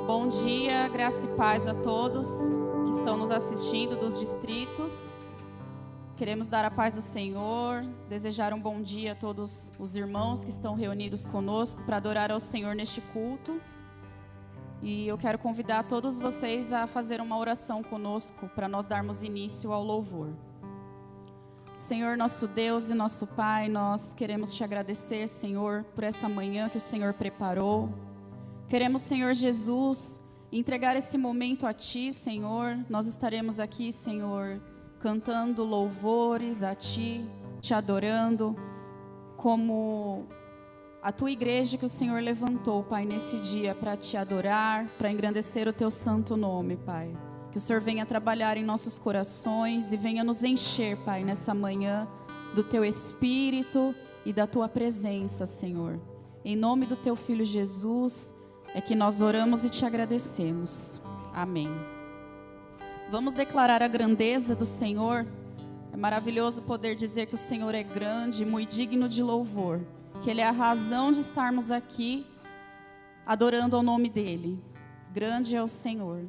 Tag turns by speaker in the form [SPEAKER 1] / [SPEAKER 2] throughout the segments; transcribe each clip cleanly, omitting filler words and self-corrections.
[SPEAKER 1] Bom dia, graça e paz a todos que estão nos assistindo dos distritos. Queremos dar a paz do Senhor, desejar um bom dia a todos os irmãos que estão reunidos conosco para adorar ao Senhor neste culto. E eu quero convidar todos vocês a fazer uma oração conosco para nós darmos início ao louvor. Senhor, nosso Deus e nosso Pai, nós queremos te agradecer, Senhor, por essa manhã que o Senhor preparou. Queremos, Senhor Jesus, entregar esse momento a Ti, Senhor. Nós estaremos aqui, Senhor, cantando louvores a Ti, Te adorando, como a Tua igreja que o Senhor levantou, Pai, nesse dia para Te adorar, para engrandecer o Teu santo nome, Pai. Que o Senhor venha trabalhar em nossos corações e venha nos encher, Pai, nessa manhã do Teu Espírito e da Tua presença, Senhor. Em nome do Teu Filho Jesus, é que nós oramos e Te agradecemos. Amém. Vamos declarar a grandeza do Senhor. É maravilhoso poder dizer que o Senhor é grande e muito digno de louvor. Que Ele é a razão de estarmos aqui adorando ao nome dEle. Grande é o Senhor.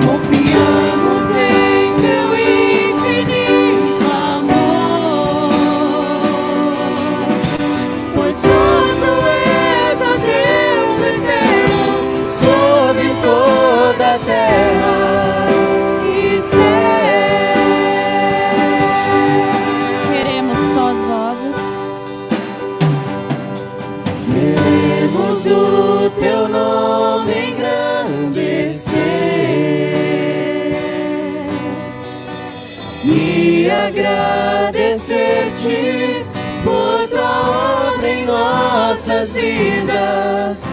[SPEAKER 2] Confiamos em Teu infinito agradecer-te por tua obra em nossas vidas.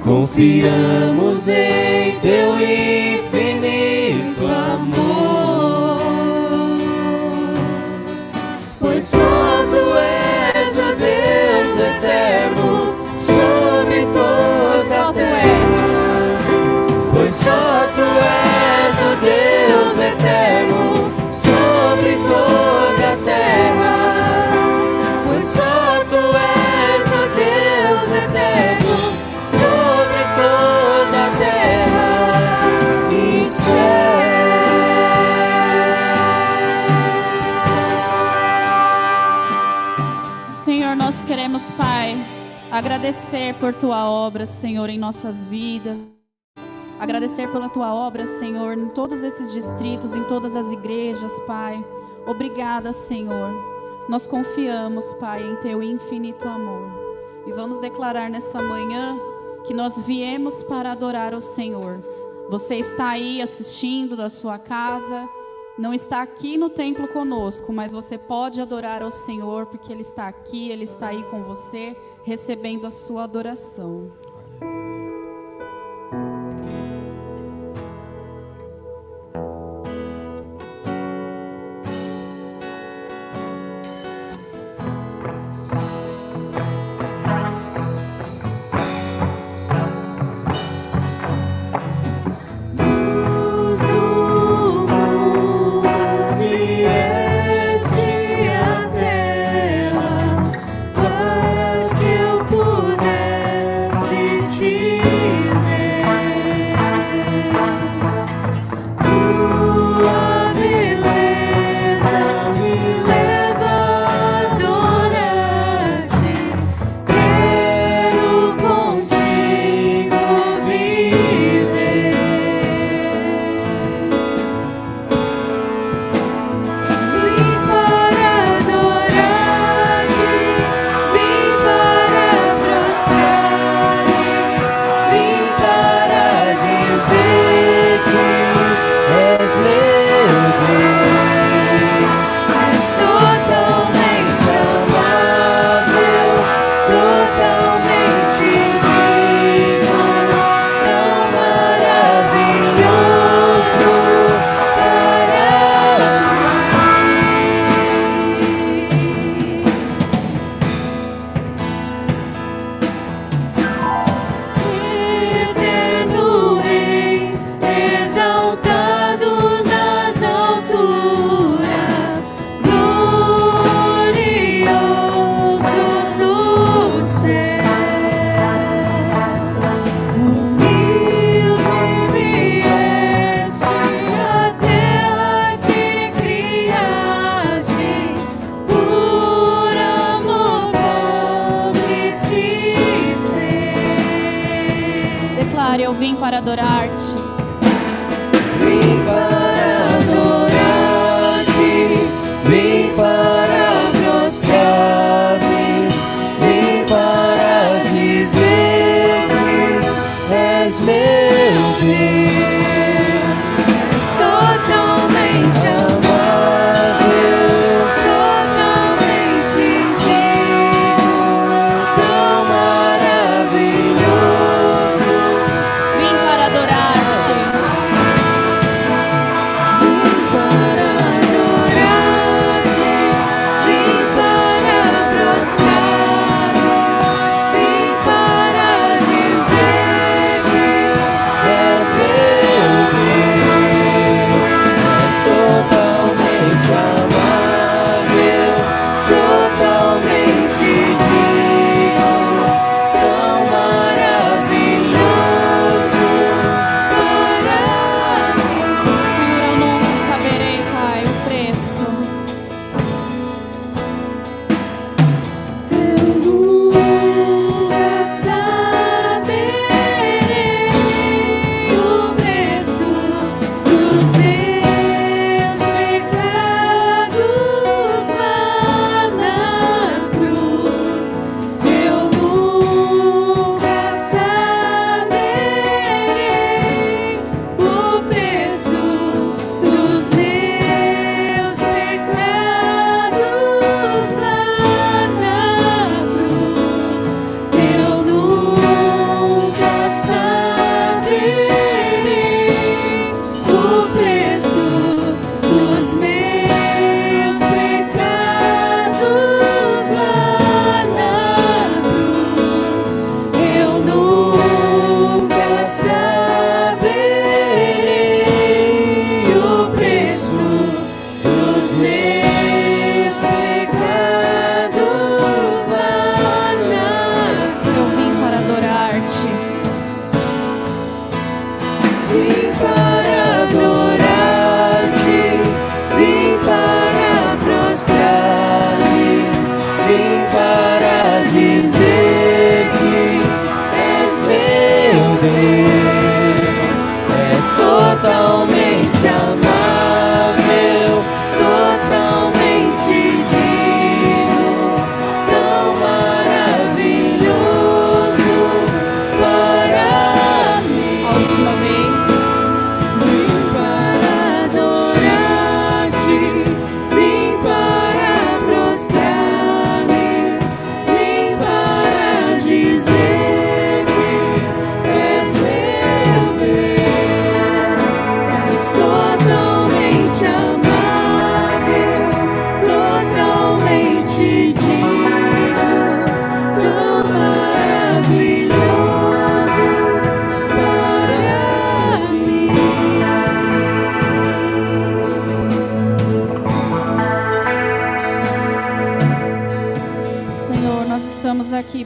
[SPEAKER 2] Confiamos em teu infinito amor, pois só tu és o Deus eterno sobre toda a terra. Pois só tu és o Deus eterno sobre toda a terra. Pois só tu és o Deus eterno sobre toda a terra e céu.
[SPEAKER 1] Senhor, nós queremos, Pai, agradecer por tua obra, Senhor, em nossas vidas. Agradecer pela tua obra, Senhor, em todos esses distritos, em todas as igrejas, Pai. Obrigada, Senhor. Nós confiamos, Pai, em teu infinito amor. E vamos declarar nessa manhã que nós viemos para adorar o Senhor. Você está aí assistindo da sua casa, não está aqui no templo conosco, mas você pode adorar ao Senhor, porque Ele está aqui, Ele está aí com você, recebendo a sua adoração.
[SPEAKER 2] Para que eu pudesse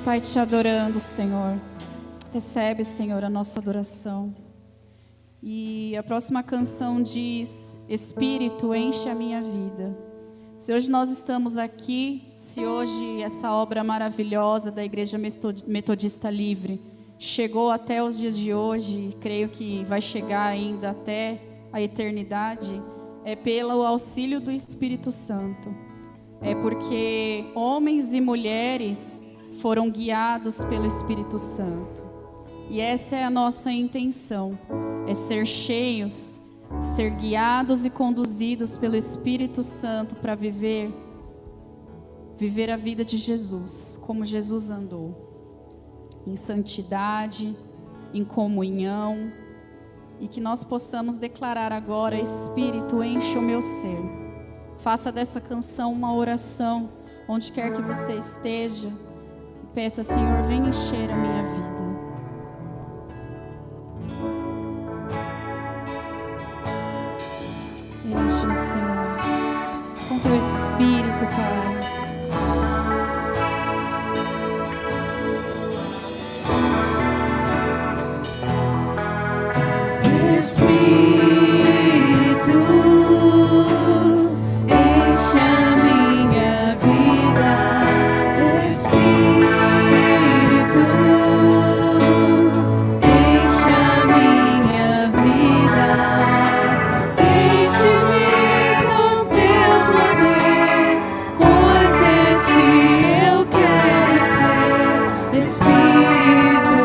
[SPEAKER 1] Pai, te adorando, Senhor. Recebe, Senhor, a nossa adoração. E a próxima canção diz: Espírito, enche a minha vida. Se hoje nós estamos aqui, se hoje essa obra maravilhosa da Igreja Metodista Livre chegou até os dias de hoje, e creio que vai chegar ainda até a eternidade, é pelo auxílio do Espírito Santo. É porque homens e mulheres foram guiados pelo Espírito Santo. E essa é a nossa intenção, é ser cheios, ser guiados e conduzidos pelo Espírito Santo para viver a vida de Jesus, como Jesus andou, em santidade, em comunhão, e que nós possamos declarar agora: Espírito, enche o meu ser. Faça dessa canção uma oração, onde quer que você esteja, e peça: Senhor, vem encher a minha vida. Enche-nos, Senhor, com teu Espírito, Pai.
[SPEAKER 2] Espírito, enche a minha vida. Espírito, enche a minha vida. Enche-me do teu poder, pois de ti eu quero ser. Espírito,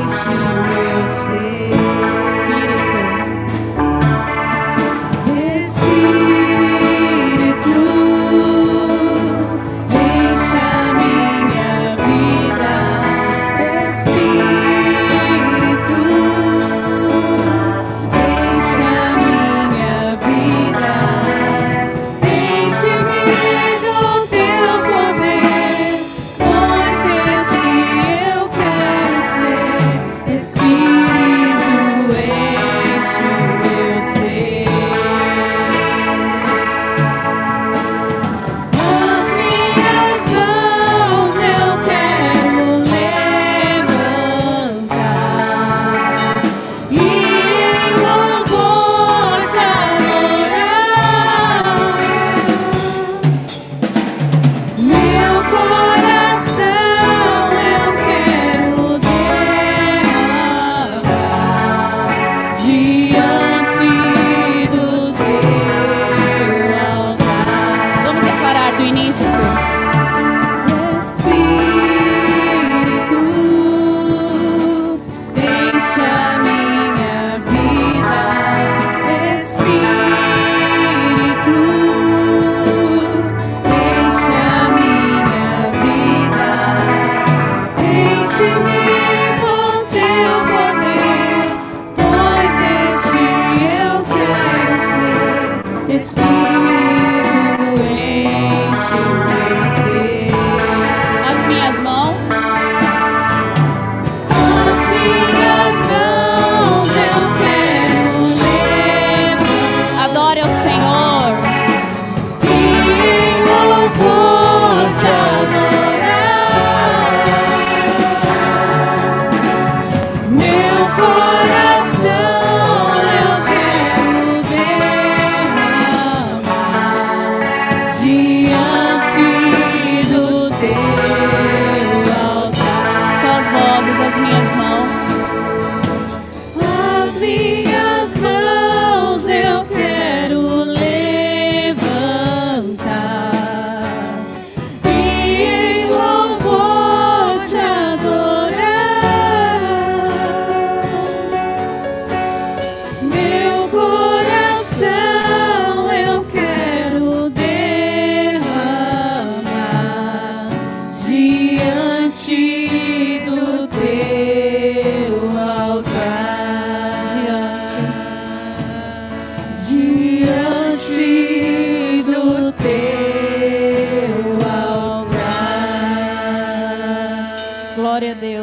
[SPEAKER 2] enche o meu ser.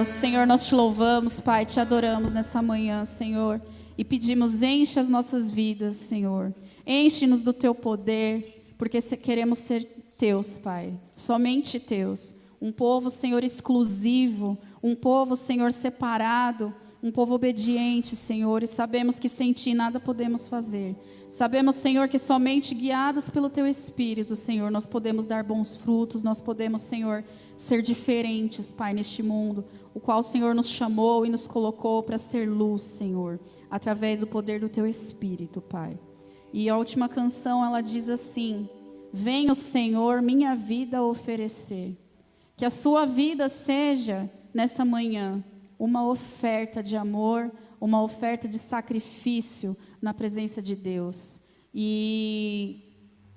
[SPEAKER 1] Senhor, nós te louvamos, Pai, te adoramos nessa manhã, Senhor, e pedimos: enche as nossas vidas, Senhor, enche-nos do teu poder, porque queremos ser teus, Pai, somente teus. Um povo, Senhor, exclusivo. Um povo, Senhor, separado. Um povo obediente, Senhor. E sabemos que sem Ti nada podemos fazer. Sabemos, Senhor, que somente guiados pelo Teu Espírito, Senhor, nós podemos dar bons frutos. Nós podemos, Senhor, ser diferentes, Pai, neste mundo. O qual o Senhor nos chamou e nos colocou para ser luz, Senhor. Através do poder do Teu Espírito, Pai. E a última canção, ela diz assim: venha o Senhor minha vida oferecer. Que a sua vida seja, nessa manhã, uma oferta de amor, uma oferta de sacrifício na presença de Deus. E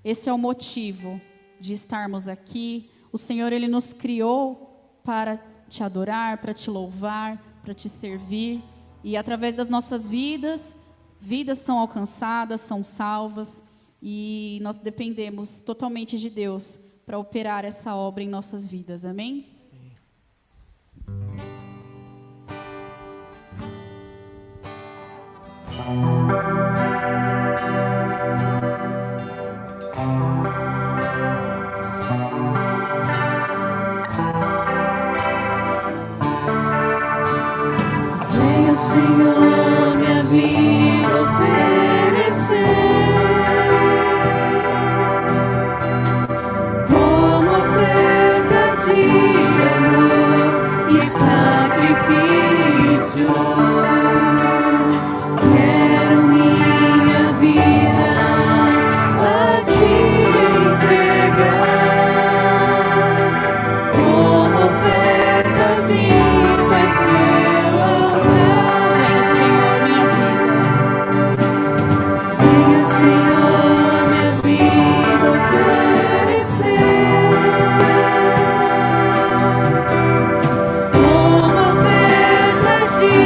[SPEAKER 1] esse é o motivo de estarmos aqui. O Senhor, Ele nos criou para Te adorar, para Te louvar, para Te servir. E através das nossas vidas, vidas são alcançadas, são salvas. E nós dependemos totalmente de Deus para operar essa obra em nossas vidas. Amém?
[SPEAKER 2] Venha, Senhor, minha vida oferecer como oferta de amor e sacrifício. Quero minha vida a Te entregar como oferta viva em Teu altar.
[SPEAKER 1] Venha, Senhor, minha vida.
[SPEAKER 2] Venha, Senhor, minha vida oferecer como oferta de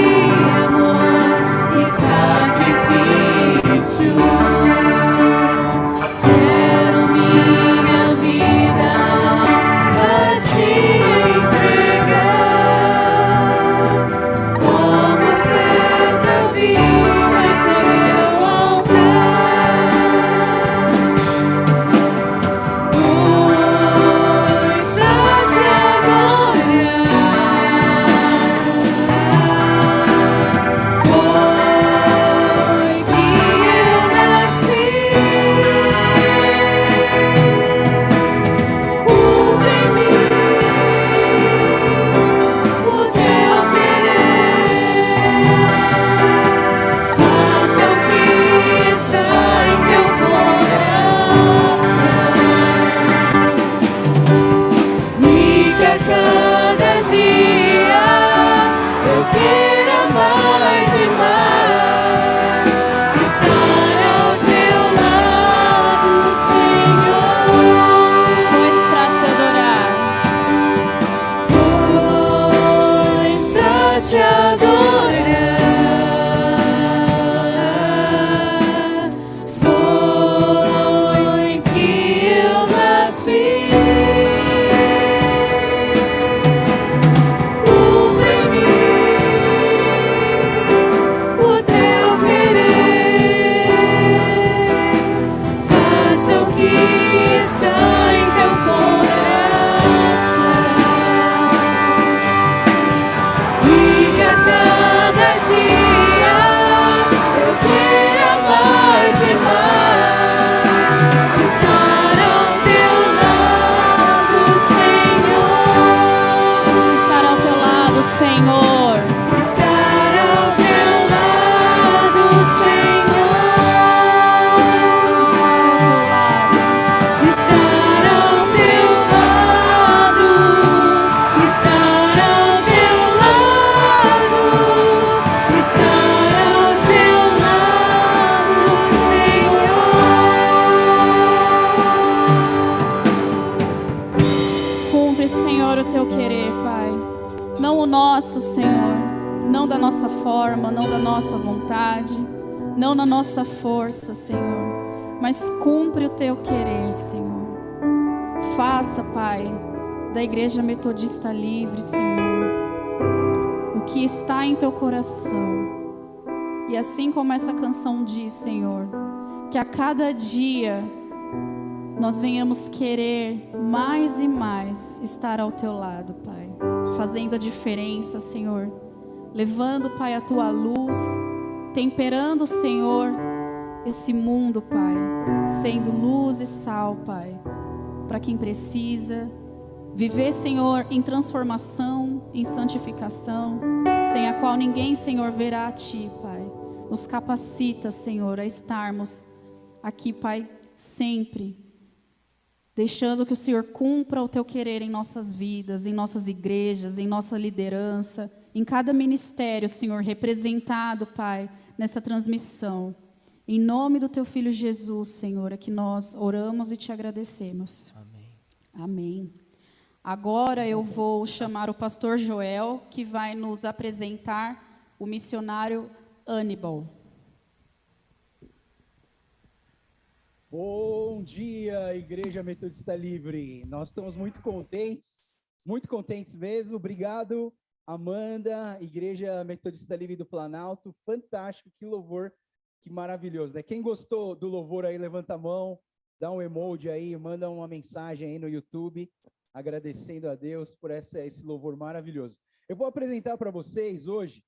[SPEAKER 2] amor e sacrifício. Quero minha vida a Te entregar como oferta viva em Teu altar. Pois haja glória, foi que eu nasci. Cumpre em mim o Teu querer. Faça o que está em Teu coração. E que a cada dia eu queira mais e mais estar ao Teu lado, Senhor.
[SPEAKER 1] Pois para Te adorar.
[SPEAKER 2] Pois pra Te adorar foi que eu nasci. Cumpre em mim o Teu querer. Faça o que está em Teu coração. E que a cada dia eu queira mais e mais estar ao Teu lado, Senhor.
[SPEAKER 1] Estar ao Teu lado, Senhor.
[SPEAKER 2] Estar ao Teu lado, Senhor. Estar ao Teu lado. Estar ao Teu lado. Estar ao Teu lado, Senhor.
[SPEAKER 1] Cumpre, Senhor, o Teu querer, Pai. Não o nosso, Senhor. Não da nossa forma, não da nossa vontade, não na nossa força, Senhor. Mas cumpre o Teu querer, Senhor. Faça, Pai, da Igreja Metodista Livre, Senhor, o que está em Teu coração. E assim como essa canção diz, Senhor, que a cada dia nós venhamos querer mais e mais estar ao teu lado, Pai, fazendo a diferença, Senhor, levando, Pai, a tua luz, temperando, Senhor, esse mundo, Pai, sendo luz e sal, Pai, para quem precisa viver, Senhor, em transformação, em santificação, sem a qual ninguém, Senhor, verá a Ti, Pai. Nos capacita, Senhor, a estarmos aqui, Pai, sempre, deixando que o Senhor cumpra o Teu querer em nossas vidas, em nossas igrejas, em nossa liderança, em cada ministério, Senhor, representado, Pai, nessa transmissão. Em nome do Teu Filho Jesus, Senhor, é que nós oramos e Te agradecemos.
[SPEAKER 3] Amém.
[SPEAKER 1] Amém. Agora eu vou chamar o pastor Joel, que vai nos apresentar o missionário Aníbal.
[SPEAKER 4] Bom dia, Igreja Metodista Livre. Nós estamos muito contentes mesmo. Obrigado, Amanda, Igreja Metodista Livre do Planalto. Fantástico, que louvor, que maravilhoso, né? Quem gostou do louvor aí, levanta a mão, dá um emoji aí, manda uma mensagem aí no YouTube, agradecendo a Deus por esse louvor maravilhoso. Eu vou apresentar para vocês hoje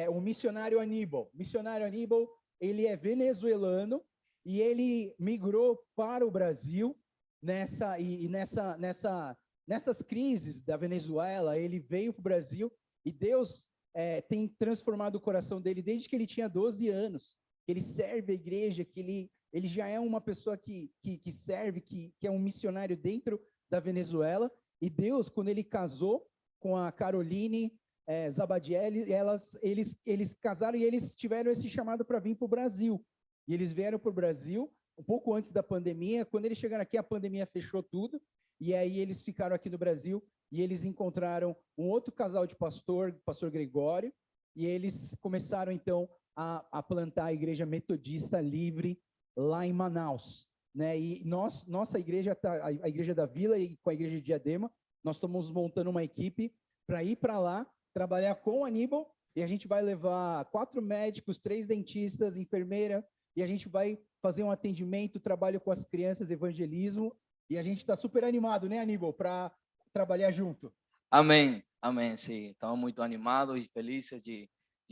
[SPEAKER 4] o missionário Aníbal. O missionário Aníbal, ele é venezuelano e ele migrou para o Brasil nessas crises da Venezuela. Ele veio para o Brasil e Deus tem transformado o coração dele desde que ele tinha 12 anos. Ele serve a igreja, que ele já é uma pessoa que serve, que é um missionário dentro da Venezuela. E Deus, quando ele casou com a Caroline Zabadiel, eles casaram e eles tiveram esse chamado para vir para o Brasil. E eles vieram para o Brasil um pouco antes da pandemia. Quando eles chegaram aqui, a pandemia fechou tudo. E aí eles ficaram aqui no Brasil e eles encontraram um outro casal de pastor Gregório. E eles começaram, então, a plantar a Igreja Metodista Livre lá em Manaus, né? E nossa igreja, a Igreja da Vila e com a Igreja de Diadema, nós estamos montando uma equipe para ir para lá, trabalhar com o Aníbal, e a gente vai levar 4 médicos, 3 dentistas, enfermeira, e a gente vai fazer um atendimento, trabalho com as crianças, evangelismo, e a gente está super animado, né, Aníbal, para trabalhar junto.
[SPEAKER 3] Amém, amém, sim. Estamos muito animados e felizes de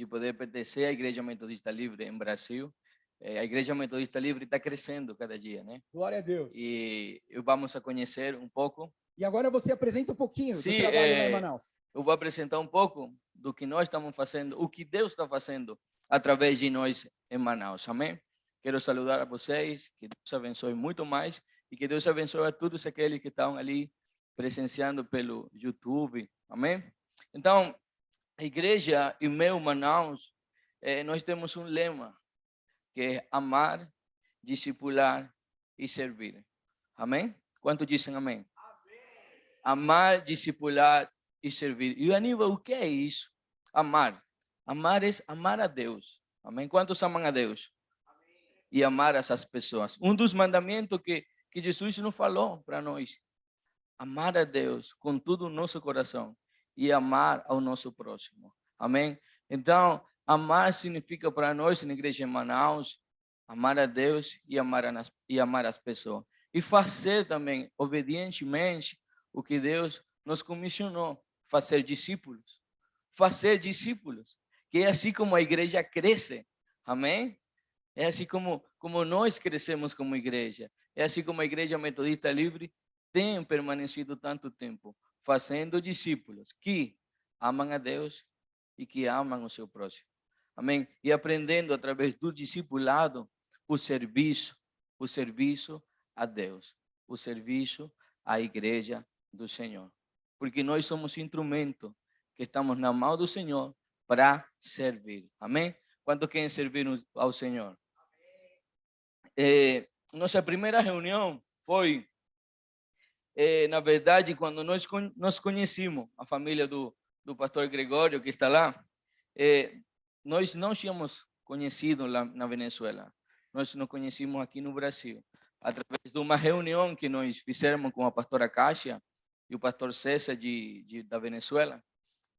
[SPEAKER 3] poder pertencer à Igreja Metodista Livre em Brasil. A Igreja Metodista Livre está crescendo cada dia, né?
[SPEAKER 4] Glória a Deus.
[SPEAKER 3] E vamos a conhecer um pouco.
[SPEAKER 4] E agora você apresenta um pouquinho do trabalho lá em Manaus.
[SPEAKER 3] Eu vou apresentar um pouco do que nós estamos fazendo, o que Deus está fazendo através de nós em Manaus. Amém? Quero saludar a vocês, que Deus abençoe muito mais e que Deus abençoe a todos aqueles que estão ali presenciando pelo YouTube. Amém? Então, a igreja em meu Manaus, nós temos um lema, que é amar, discipular e servir. Amém? Quantos dizem amém? Amém. Amar, discipular e servir. E Aníbal, o que é isso? Amar. Amar é amar a Deus. Amém? Quantos amam a Deus? Amém. E amar essas pessoas. Um dos mandamentos que Jesus nos falou para nós. Amar a Deus com todo o nosso coração e amar ao nosso próximo. Amém? Então, amar significa para nós, na igreja em Manaus, amar a Deus e amar as pessoas. E fazer também, obedientemente, o que Deus nos comissionou, fazer discípulos. Fazer discípulos, que é assim como a igreja cresce. Amém? É assim como nós crescemos como igreja. É assim como a Igreja Metodista Livre tem permanecido tanto tempo, fazendo discípulos que amam a Deus e que amam o seu próximo. Amém? E aprendendo através do discipulado o serviço a Deus, o serviço à Igreja do Senhor. Porque nós somos instrumento que estamos na mão do Senhor para servir. Amém? Quanto querem servir ao Senhor? Nossa primeira reunião foi, na verdade, quando nós conhecemos a família do pastor Gregório, que está lá. Nós não tínhamos conhecido lá na Venezuela. Nós nos conhecemos aqui no Brasil, através de uma reunião que nós fizemos com a pastora Cásia e o pastor César da Venezuela.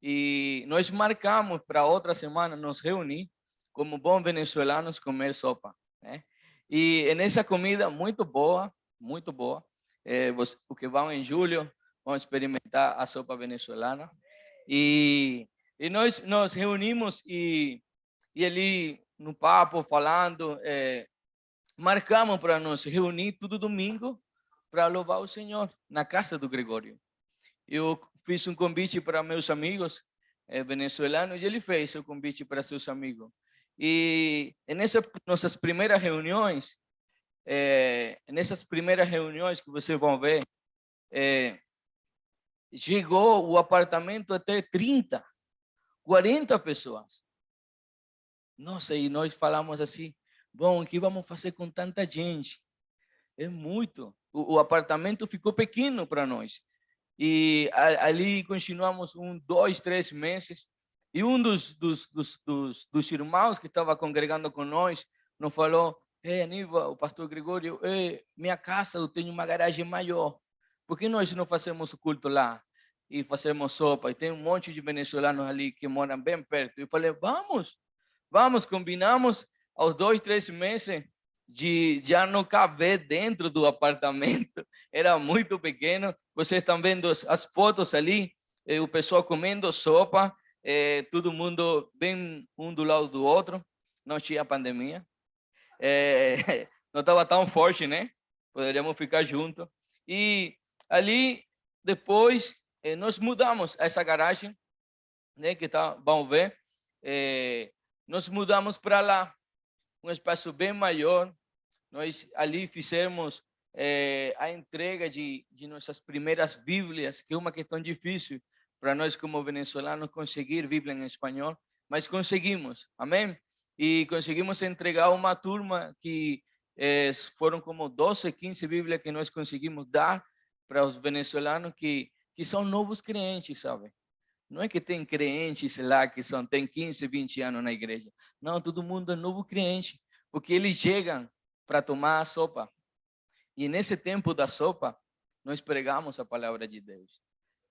[SPEAKER 3] E nós marcamos para outra semana nos reunir como bons venezuelanos comer sopa, né? E nessa comida muito boa, muito boa. O que vão em julho vão experimentar a sopa venezuelana. E nós nos reunimos e ali no papo, falando, marcamos para nos reunir todo domingo para louvar o Senhor na casa do Gregório. Eu fiz um convite para meus amigos venezuelanos e ele fez o convite para seus amigos. E nessas nossas primeiras reuniões, nessas primeiras reuniões que vocês vão ver, chegou o apartamento até 30, 40 pessoas. Nossa, e nós falamos assim, bom, o que vamos fazer com tanta gente? É muito. O apartamento ficou pequeno para nós. E ali continuamos 1, 2, 3 meses. E um dos irmãos que estava congregando com nós nos falou, Aníbal, o pastor Gregório, minha casa eu tenho uma garagem maior. Por que nós não fazemos o culto lá? E fazemos sopa. E tem um monte de venezuelanos ali que moram bem perto. E eu falei, vamos, combinamos. Aos 2, 3 meses de já não caber dentro do apartamento. Era muito pequeno. Vocês estão vendo as fotos ali, o pessoal comendo sopa, todo mundo bem um do lado do outro. Não tinha pandemia. Não estava tão forte, né? Poderíamos ficar juntos. E ali, depois, nós mudamos essa garagem, né? Que vamos ver. Nós mudamos para lá, um espaço bem maior. Nós ali fizemos a entrega de nossas primeiras Bíblias, que é uma questão difícil para nós como venezuelanos conseguir Bíblia em espanhol, mas conseguimos, amém? E conseguimos entregar uma turma que foram como 12, 15 Bíblias que nós conseguimos dar para os venezuelanos que são novos crentes, sabe? Não é que tem crentes lá que tem 15, 20 anos na igreja. Não, todo mundo é novo crente, porque eles chegam para tomar a sopa. E nesse tempo da sopa, nós pregamos a palavra de Deus.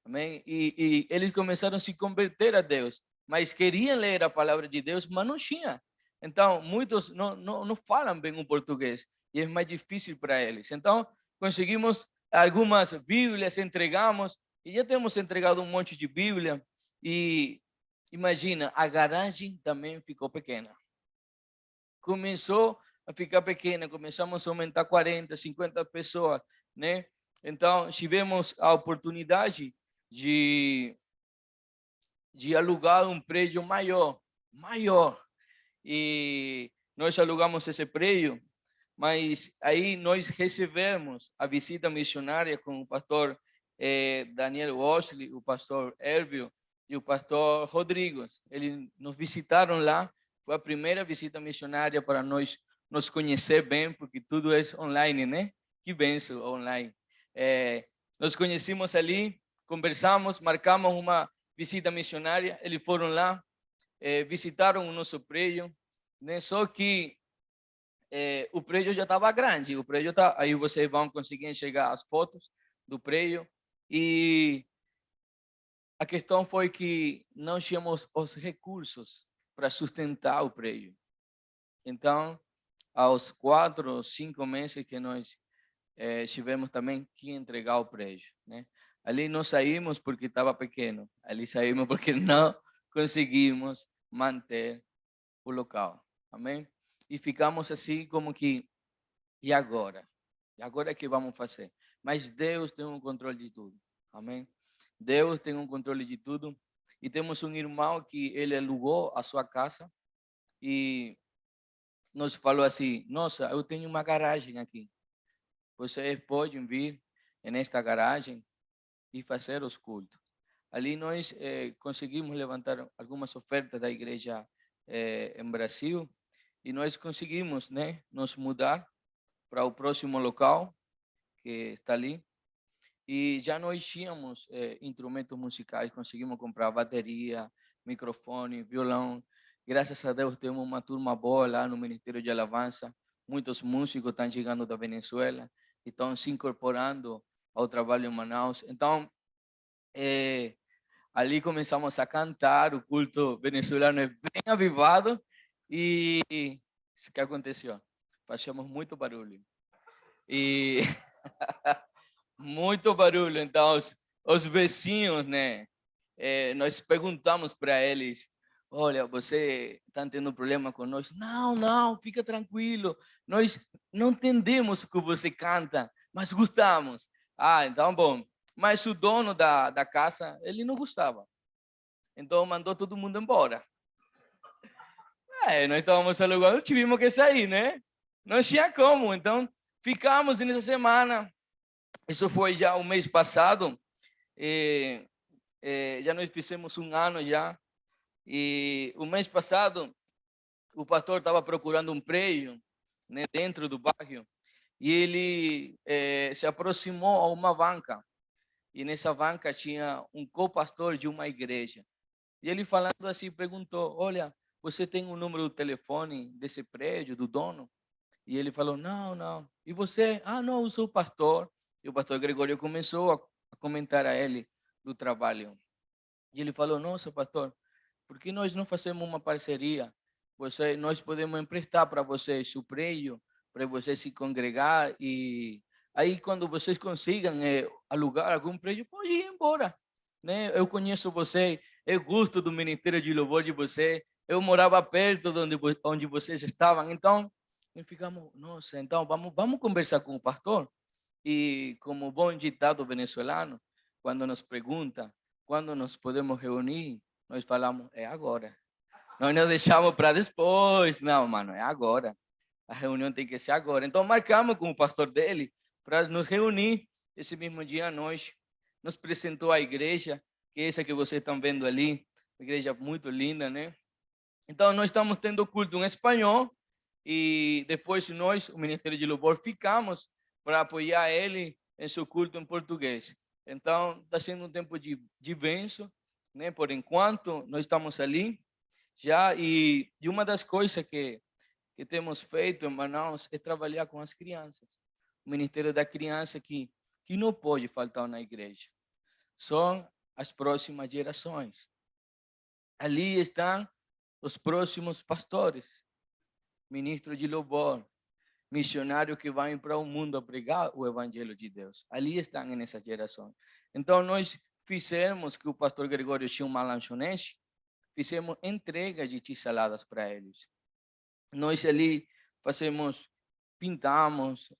[SPEAKER 3] Amém? E eles começaram a se converter a Deus, mas queriam ler a palavra de Deus, mas não tinha. Então, muitos não falam bem o português e é mais difícil para eles. Então, conseguimos algumas Bíblias, entregamos e já temos entregado um monte de Bíblia. E imagina, a garagem também ficou pequena. Começou a ficar pequena, começamos a aumentar 40, 50 pessoas, né? Então, tivemos a oportunidade de alugar um prédio maior. E nós alugamos esse prédio, mas aí nós recebemos a visita missionária com o pastor Daniel Wesley, o pastor Hervio e o pastor Rodrigo. Eles nos visitaram lá. Foi a primeira visita missionária para nós nos conhecer bem, porque tudo é online, né? Que benção, online. Nós conhecemos ali, conversamos, marcamos uma visita missionária. Eles foram lá, visitaram o nosso prédio, né? Só que o prédio já estava grande. O prédio aí vocês vão conseguir enxergar as fotos do prédio. E a questão foi que não tínhamos os recursos para sustentar o prédio. Então, aos 4 ou 5 meses que nós tivemos também que entregar o prédio, né? Ali não saímos porque estava pequeno. Ali saímos porque não conseguimos manter o local. Amém? E ficamos assim como que, e agora? E agora o que vamos fazer? Mas Deus tem um controle de tudo. Amém? Deus tem um controle de tudo. E temos um irmão que ele alugou a sua casa e nos falou assim, nossa, eu tenho uma garagem aqui. Vocês podem vir nesta garagem e fazer os cultos. Ali nós conseguimos levantar algumas ofertas da igreja em Brasil e nós conseguimos, né, nos mudar para o próximo local que está ali. E já nós tínhamos instrumentos musicais, conseguimos comprar bateria, microfone, violão. Graças a Deus temos uma turma boa lá no Ministério de Alabança. Muitos músicos estão chegando da Venezuela e estão se incorporando ao trabalho em Manaus. Então, ali começamos a cantar, o culto venezuelano é bem avivado. E o que aconteceu? Fazíamos muito barulho. E Muito barulho. Então, os vizinhos, né? Nós perguntamos para eles: olha, você está tendo problema com nós? Não, não, fica tranquilo. Nós não entendemos o que você canta, mas gostamos. Ah, então bom. Mas o dono da casa, ele não gostava. Então mandou todo mundo embora. Nós estávamos alugando, tivemos que sair, né? Não tinha como. Então ficamos nessa semana. Isso foi já o mês passado. Já nós fizemos um ano já. E o mês passado, o pastor estava procurando um prédio, né, dentro do bairro. E ele se aproximou a uma banca. E nessa banca tinha um co-pastor de uma igreja. E ele falando assim, perguntou: olha, você tem um número do telefone desse prédio, do dono? E ele falou: não, não. E você? Ah, não, eu sou o pastor. E o pastor Gregório começou a comentar a ele do trabalho. E ele falou: nossa, pastor, por que nós não fazemos uma parceria? Nós podemos emprestar para vocês o prédio, para vocês se congregar, e aí quando vocês consigam alugar algum prédio, pode ir embora, né? Eu conheço você, eu gosto do ministério de louvor de você, eu morava perto de onde vocês estavam, então ficamos, nossa, então vamos conversar com o pastor. E como bom ditado venezuelano, quando nos pergunta quando nos podemos reunir, nós falamos: é agora. Nós não deixamos para depois. Não, mano, é agora. A reunião tem que ser agora. Então marcamos com o pastor dele para nos reunir. Esse mesmo dia à noite, nos apresentou a igreja, que é essa que vocês estão vendo ali, uma igreja muito linda, né? Então nós estamos tendo culto em espanhol e depois nós, o Ministério de Louvor, ficamos para apoiar ele em seu culto em português. Então está sendo um tempo de bênção, né? Por enquanto nós estamos ali já, e uma das coisas que temos feito em Manaus é trabalhar com as crianças. O Ministério da Criança que não pode faltar na igreja. São as próximas gerações. Ali estão os próximos pastores, ministros de louvor, missionários que vão para o mundo a pregar o evangelho de Deus. Ali estão nessa geração. Então nós fizemos, que o pastor Gregório tinha uma lanchonete, fizemos entrega de tigeladas para eles. Nós ali fazemos, pintamos,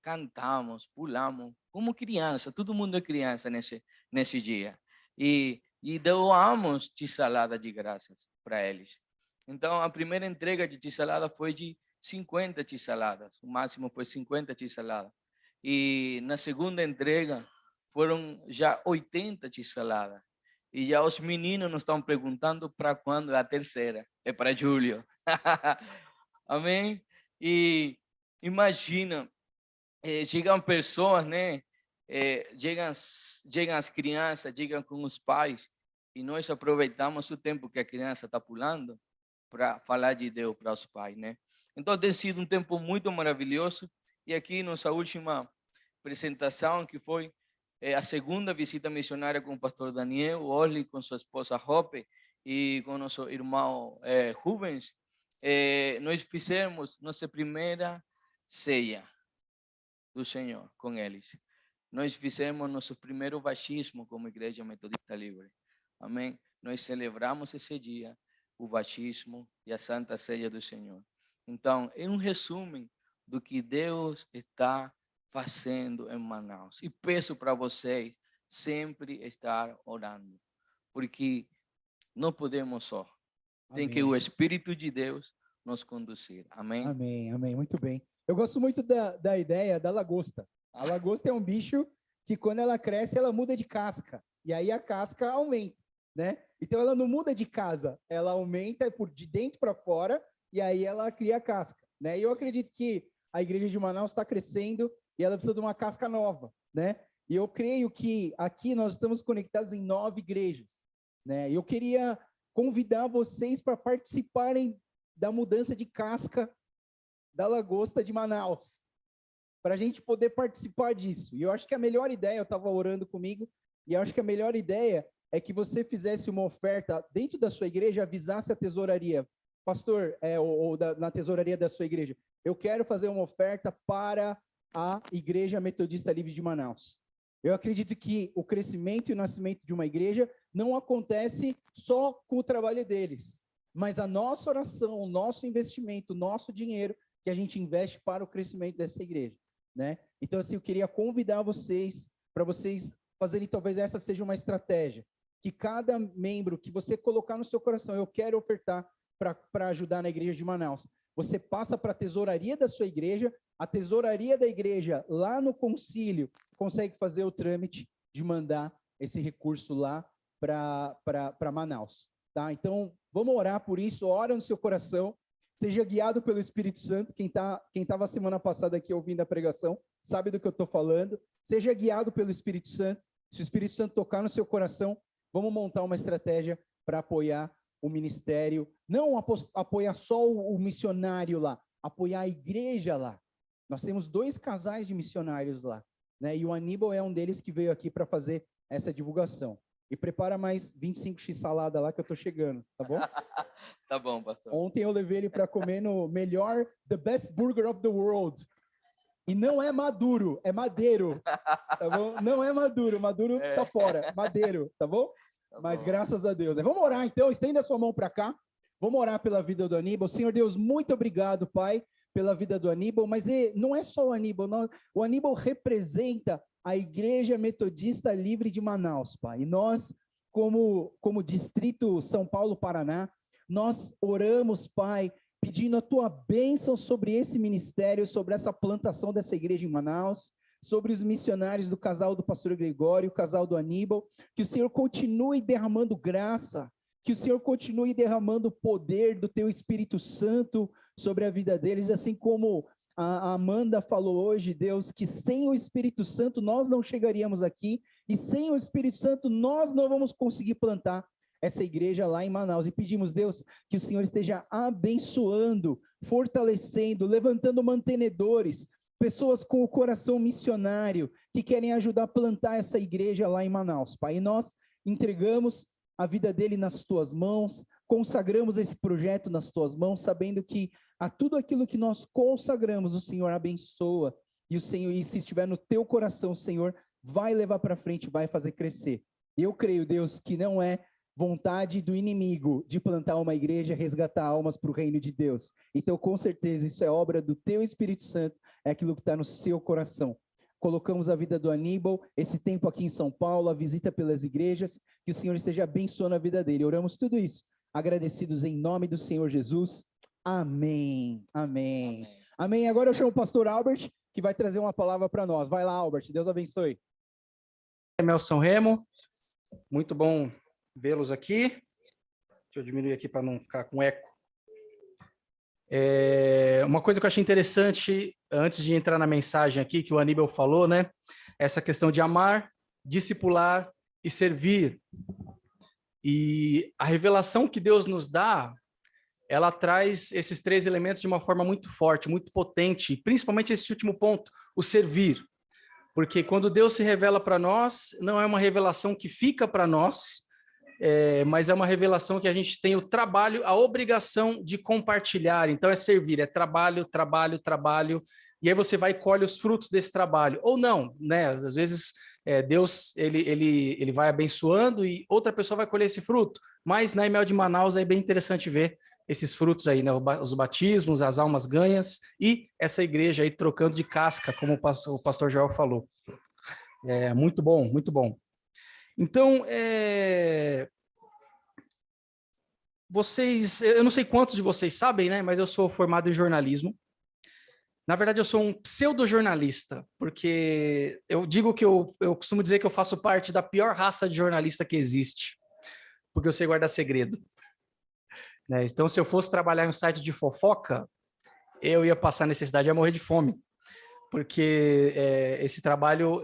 [SPEAKER 3] cantamos, pulamos, como criança, todo mundo é criança nesse dia. E doamos tigelada de graças para eles. Então, a primeira entrega de tigelada foi de 50 tigeladas, o máximo foi 50 tigeladas. E na segunda entrega foram já 80 tigeladas. E já os meninos nos estão perguntando para quando a terceira. É para julho. Amém? E imagina, chegam pessoas, né? Chegam as crianças, chegam com os pais, e nós aproveitamos o tempo que a criança está pulando para falar de Deus para os pais, né? Então tem sido um tempo muito maravilhoso. E aqui nossa última apresentação, que foi a segunda visita missionária com o pastor Daniel Orly, com sua esposa Hope e com nosso irmão Rubens, nós fizemos nossa primeira ceia do Senhor com eles. Nós fizemos nosso primeiro batismo como Igreja Metodista Livre. Amém? Nós celebramos esse dia, o batismo e a Santa Ceia do Senhor. Então, é um resumo do que Deus está fazendo em Manaus. E peço para vocês sempre estar orando, porque não podemos só. Tem que o Espírito de Deus nos conduzir. Amém?
[SPEAKER 4] Amém, amém. Muito bem. Eu gosto muito da ideia da lagosta. A lagosta é um bicho que, quando ela cresce, ela muda de casca. E aí a casca aumenta, né? Então ela não muda de casa, ela aumenta de dentro para fora, e aí ela cria a casca, né? E eu acredito que a igreja de Manaus está crescendo e ela precisa de uma casca nova, né? E eu creio que aqui nós estamos conectados em 9 igrejas, né? E eu queria convidar vocês para participarem da mudança de casca da lagosta de Manaus, para a gente poder participar disso. E eu acho que a melhor ideia, eu estava orando comigo, e eu acho que a melhor ideia é que você fizesse uma oferta dentro da sua igreja, avisasse a tesouraria, pastor, na tesouraria da sua igreja, eu quero fazer uma oferta para à Igreja Metodista Livre de Manaus. Eu acredito que o crescimento e o nascimento de uma igreja não acontece só com o trabalho deles, mas a nossa oração, o nosso investimento, o nosso dinheiro que a gente investe para o crescimento dessa igreja, né? Então, assim, eu queria convidar vocês, para vocês fazerem, talvez essa seja uma estratégia, que cada membro que você colocar no seu coração, eu quero ofertar para ajudar na igreja de Manaus, você passa para a tesouraria da sua igreja, a tesouraria da igreja, lá no concílio, consegue fazer o trâmite de mandar esse recurso lá para Manaus, tá? Então, vamos orar por isso, ora no seu coração, seja guiado pelo Espírito Santo, quem estava semana passada aqui ouvindo a pregação, sabe do que eu estou falando, seja guiado pelo Espírito Santo, se o Espírito Santo tocar no seu coração, vamos montar uma estratégia para apoiar o ministério, não apoiar só o missionário lá, apoiar a igreja lá. Nós temos 2 casais de missionários lá, né? E o Aníbal é um deles que veio aqui para fazer essa divulgação. E prepara mais 25x salada lá que eu tô chegando, tá bom?
[SPEAKER 3] Tá bom, pastor.
[SPEAKER 4] Ontem eu levei ele para comer no melhor, the best burger of the world. E não é Maduro, é Madeiro, tá bom? Não é Maduro, Maduro tá fora, Madeiro, tá bom?
[SPEAKER 3] Tá
[SPEAKER 4] Mas
[SPEAKER 3] bom.
[SPEAKER 4] graças a Deus. Vamos orar então, estenda a sua mão para cá. Vamos orar pela vida do Aníbal. Senhor Deus, muito obrigado, Pai, pela vida do Aníbal, mas não é só o Aníbal, o Aníbal representa a Igreja Metodista Livre de Manaus, Pai. E nós, como Distrito São Paulo-Paraná, nós oramos, Pai, pedindo a Tua bênção sobre esse ministério, sobre essa plantação dessa igreja em Manaus, sobre os missionários do casal do pastor Gregório, o casal do Aníbal, que o Senhor continue derramando graça, que o Senhor continue derramando o poder do Teu Espírito Santo sobre a vida deles, assim como a Amanda falou hoje, Deus, que sem o Espírito Santo nós não chegaríamos aqui, e sem o Espírito Santo nós não vamos conseguir plantar essa igreja lá em Manaus. E pedimos, Deus, que o Senhor esteja abençoando, fortalecendo, levantando mantenedores, pessoas com o coração missionário, que querem ajudar a plantar essa igreja lá em Manaus, Pai. E nós entregamos a vida dele nas Tuas mãos, consagramos esse projeto nas Tuas mãos, sabendo que a tudo aquilo que nós consagramos, o Senhor abençoa, e o Senhor, e se estiver no Teu coração, o Senhor vai levar para frente, vai fazer crescer. Eu creio, Deus, que não é vontade do inimigo de plantar uma igreja, resgatar almas para o reino de Deus. Então, com certeza, isso é obra do Teu Espírito Santo, é aquilo que está no seu coração. Colocamos a vida do Aníbal, esse tempo aqui em São Paulo, a visita pelas igrejas, que o Senhor esteja abençoando a vida dele. Oramos tudo isso, agradecidos em nome do Senhor Jesus. Amém. Amém. Amém. Amém. Agora eu chamo o pastor Albert, que vai trazer uma palavra para nós. Vai lá, Albert. Deus abençoe.
[SPEAKER 5] Emerson Remo, muito bom vê-los aqui. Deixa eu diminuir aqui para não ficar com eco. Uma coisa que eu achei interessante, antes de entrar na mensagem aqui, que o Aníbal falou, né? Essa questão de amar, discipular e servir. E a revelação que Deus nos dá, ela traz esses 3 elementos de uma forma muito forte, muito potente, principalmente esse último ponto, o servir. Porque quando Deus se revela para nós, não é uma revelação que fica para nós, mas é uma revelação que a gente tem o trabalho, a obrigação de compartilhar. Então é servir, é trabalho, trabalho, trabalho, e aí você vai e colhe os frutos desse trabalho. Ou não, né? Às vezes Deus ele vai abençoando e outra pessoa vai colher esse fruto. Mas na EMEL de Manaus é bem interessante ver esses frutos aí, né? Os batismos, as almas ganhas e essa igreja aí trocando de casca, como o pastor Joel falou. Muito bom, muito bom. Então, eu não sei quantos de vocês sabem, né? Mas eu sou formado em jornalismo. Na verdade, eu sou um pseudo-jornalista, porque eu digo que eu costumo dizer que eu faço parte da pior raça de jornalista que existe, porque eu sei guardar segredo. Né? Então, se eu fosse trabalhar em um site de fofoca, eu ia passar necessidade de morrer de fome, porque esse trabalho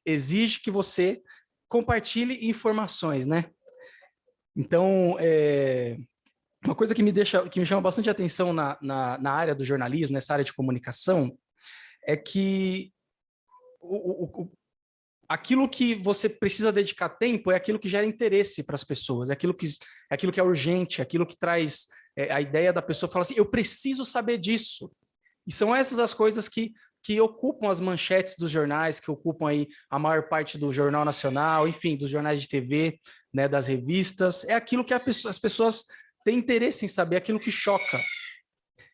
[SPEAKER 5] exige que você compartilhe informações, né? Então, uma coisa que me chama bastante atenção na área do jornalismo, nessa área de comunicação, é que aquilo que você precisa dedicar tempo é aquilo que gera interesse para as pessoas, é aquilo que é urgente, é aquilo que traz a ideia da pessoa falar assim, eu preciso saber disso. E são essas as coisas que que ocupam as manchetes dos jornais, que ocupam aí a maior parte do Jornal Nacional, enfim, dos jornais de TV, né, das revistas. É aquilo que as pessoas têm interesse em saber, aquilo que choca.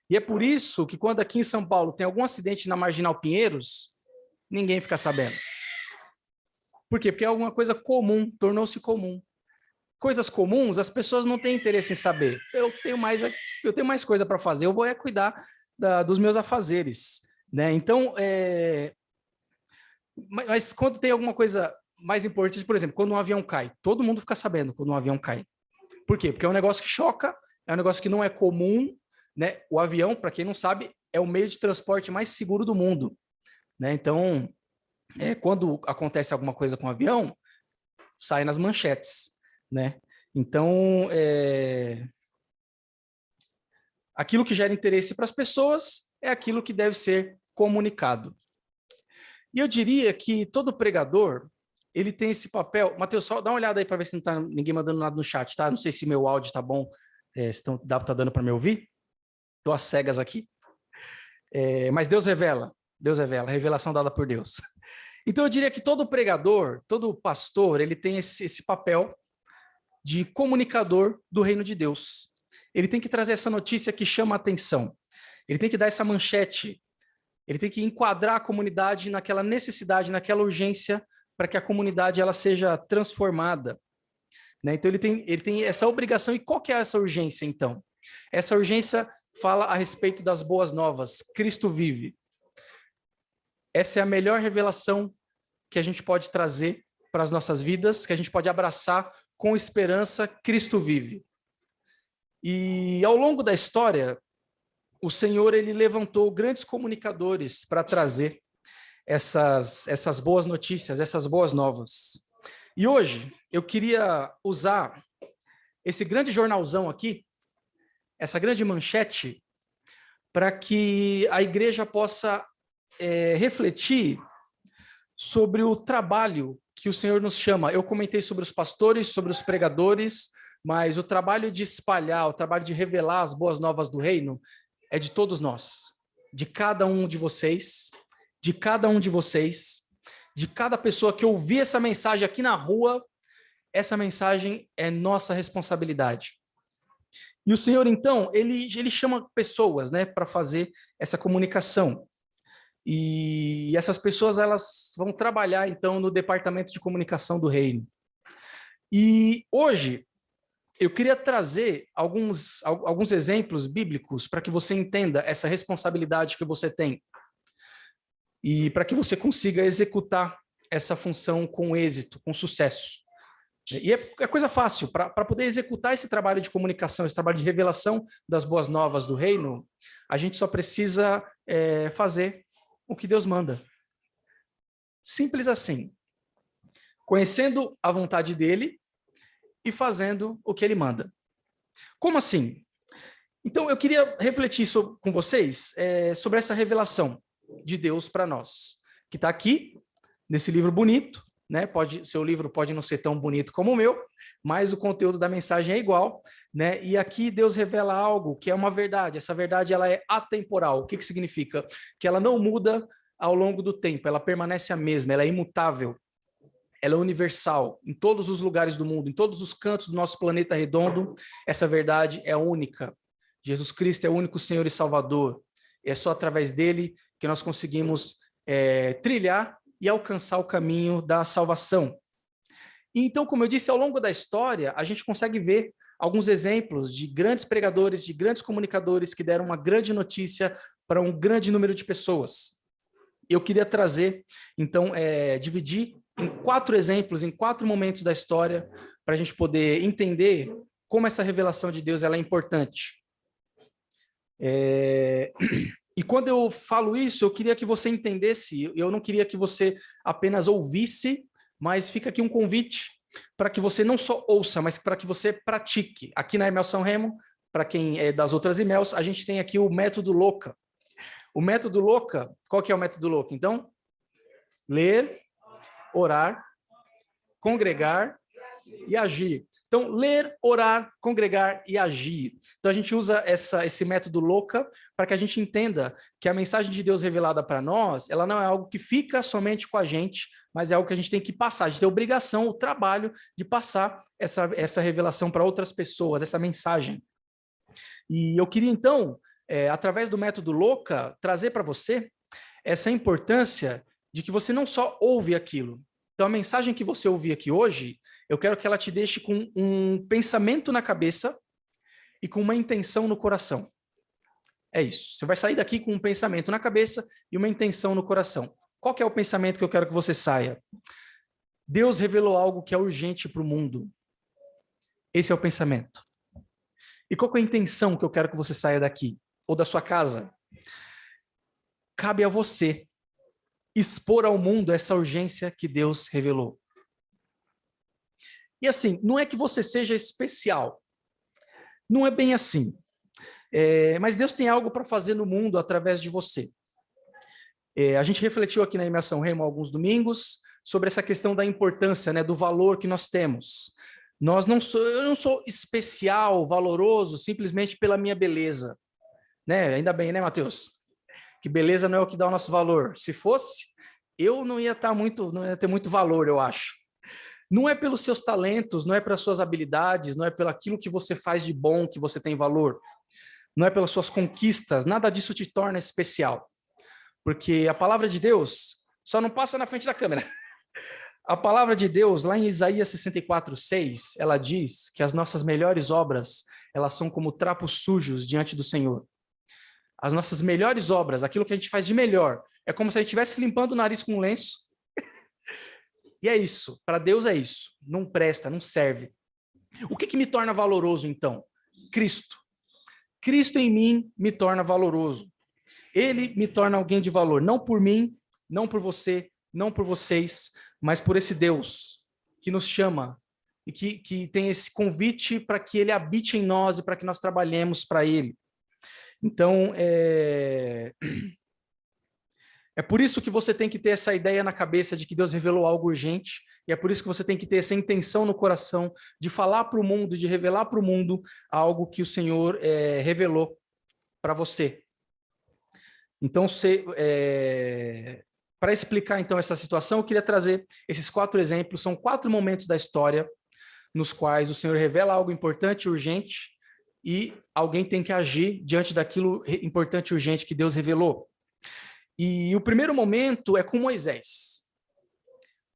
[SPEAKER 5] E é por isso que quando aqui em São Paulo tem algum acidente na Marginal Pinheiros, ninguém fica sabendo. Por quê? Porque é alguma coisa comum, tornou-se comum. Coisas comuns, as pessoas não têm interesse em saber. Eu tenho mais coisa para fazer, eu vou cuidar dos meus afazeres, né? Então, mas quando tem alguma coisa mais importante, por exemplo, quando um avião cai, todo mundo fica sabendo quando um avião cai. Por quê? Porque é um negócio que choca, é um negócio que não é comum, né? O avião, para quem não sabe, é o meio de transporte mais seguro do mundo, né? Então, quando acontece alguma coisa com o avião, sai nas manchetes, né? Então, aquilo que gera interesse para as pessoas é aquilo que deve ser comunicado. E eu diria que todo pregador, ele tem esse papel. Mateus, só dá uma olhada aí para ver se não está ninguém mandando nada no chat, tá? Não sei se meu áudio está bom, se tá dando para me ouvir. Estou às cegas aqui. Mas Deus revela, revelação dada por Deus. Então eu diria que todo pregador, todo pastor, ele tem esse papel de comunicador do reino de Deus. Ele tem que trazer essa notícia que chama a atenção. Ele tem que dar essa manchete. Ele tem que enquadrar a comunidade naquela necessidade, naquela urgência, para que a comunidade ela seja transformada, né? Então ele tem essa obrigação. E qual que é essa urgência, então? Essa urgência fala a respeito das boas novas. Cristo vive. Essa é a melhor revelação que a gente pode trazer para as nossas vidas, que a gente pode abraçar com esperança. Cristo vive. E ao longo da história, o Senhor ele levantou grandes comunicadores para trazer essas boas notícias, essas boas novas. E hoje eu queria usar esse grande jornalzão aqui, essa grande manchete, para que a igreja possa refletir sobre o trabalho que o Senhor nos chama. Eu comentei sobre os pastores, sobre os pregadores, mas o trabalho de espalhar, o trabalho de revelar as boas novas do reino é de todos nós, de cada um de vocês, de cada pessoa que ouvir essa mensagem aqui na rua. Essa mensagem é nossa responsabilidade. E o Senhor, então, ele chama pessoas, né, para fazer essa comunicação. E essas pessoas, elas vão trabalhar, então, no departamento de comunicação do reino. E hoje, eu queria trazer alguns exemplos bíblicos para que você entenda essa responsabilidade que você tem e para que você consiga executar essa função com êxito, com sucesso. E é coisa fácil. Para poder executar esse trabalho de comunicação, esse trabalho de revelação das boas novas do reino, a gente só precisa fazer o que Deus manda. Simples assim. Conhecendo a vontade dele e fazendo o que ele manda. Como assim? Então, eu queria refletir com vocês sobre essa revelação de Deus para nós, que está aqui, nesse livro bonito, né? Seu livro pode não ser tão bonito como o meu, mas o conteúdo da mensagem é igual, né? E aqui Deus revela algo que é uma verdade. Essa verdade ela é atemporal. O que significa? Que ela não muda ao longo do tempo, ela permanece a mesma, ela é imutável. Ela é universal, em todos os lugares do mundo, em todos os cantos do nosso planeta redondo, essa verdade é única. Jesus Cristo é o único Senhor e Salvador. É só através dele que nós conseguimos trilhar e alcançar o caminho da salvação. E então, como eu disse, ao longo da história, a gente consegue ver alguns exemplos de grandes pregadores, de grandes comunicadores que deram uma grande notícia para um grande número de pessoas. Eu queria trazer, então, dividir em 4 exemplos, em 4 momentos da história, para a gente poder entender como essa revelação de Deus ela é importante. E quando eu falo isso, eu queria que você entendesse, eu não queria que você apenas ouvisse, mas fica aqui um convite para que você não só ouça, mas para que você pratique. Aqui na Imel São Remo, para quem é das outras Imels, a gente tem aqui o método LOCA. O método LOCA, qual que é o método LOCA? Então, ler, orar, congregar e agir. Então, ler, orar, congregar e agir. Então, a gente usa esse método LOCA para que a gente entenda que a mensagem de Deus revelada para nós, ela não é algo que fica somente com a gente, mas é algo que a gente tem que passar. A gente tem a obrigação, o trabalho de passar essa revelação para outras pessoas, essa mensagem. E eu queria, então, através do método LOCA, trazer para você essa importância de que você não só ouve aquilo. Então, a mensagem que você ouvir aqui hoje, eu quero que ela te deixe com um pensamento na cabeça e com uma intenção no coração. É isso. Você vai sair daqui com um pensamento na cabeça e uma intenção no coração. Qual que é o pensamento que eu quero que você saia? Deus revelou algo que é urgente para o mundo. Esse é o pensamento. E qual que é a intenção que eu quero que você saia daqui? Ou da sua casa? Cabe a você expor ao mundo essa urgência que Deus revelou. E assim, não é que você seja especial. Não é bem assim. Mas Deus tem algo para fazer no mundo através de você. A gente refletiu aqui na Imersão Remo alguns domingos sobre essa questão da importância, né, do valor que nós temos. Eu não sou especial, valoroso, simplesmente pela minha beleza. Né? Ainda bem, né, Mateus? Que beleza não é o que dá o nosso valor. Se fosse, eu não ia ter muito valor, eu acho. Não é pelos seus talentos, não é pelas suas habilidades, não é pelo aquilo que você faz de bom que você tem valor. Não é pelas suas conquistas, nada disso te torna especial. Porque a palavra de Deus só não passa na frente da câmera. A palavra de Deus, lá em Isaías 64:6, ela diz que as nossas melhores obras, elas são como trapos sujos diante do Senhor. As nossas melhores obras, aquilo que a gente faz de melhor, é como se a gente estivesse limpando o nariz com um lenço. E é isso, para Deus é isso, não presta, não serve. O que me torna valoroso, então? Cristo. Cristo em mim me torna valoroso. Ele me torna alguém de valor, não por mim, não por você, não por vocês, mas por esse Deus que nos chama e que tem esse convite para que Ele habite em nós e para que nós trabalhemos para Ele. Então, é por isso que você tem que ter essa ideia na cabeça de que Deus revelou algo urgente, e é por isso que você tem que ter essa intenção no coração de falar para o mundo, de revelar para o mundo algo que o Senhor revelou para você. Então, para explicar então essa situação, eu queria trazer esses 4 exemplos, são 4 momentos da história nos quais o Senhor revela algo importante e urgente, e alguém tem que agir diante daquilo importante e urgente que Deus revelou. E o primeiro momento é com Moisés.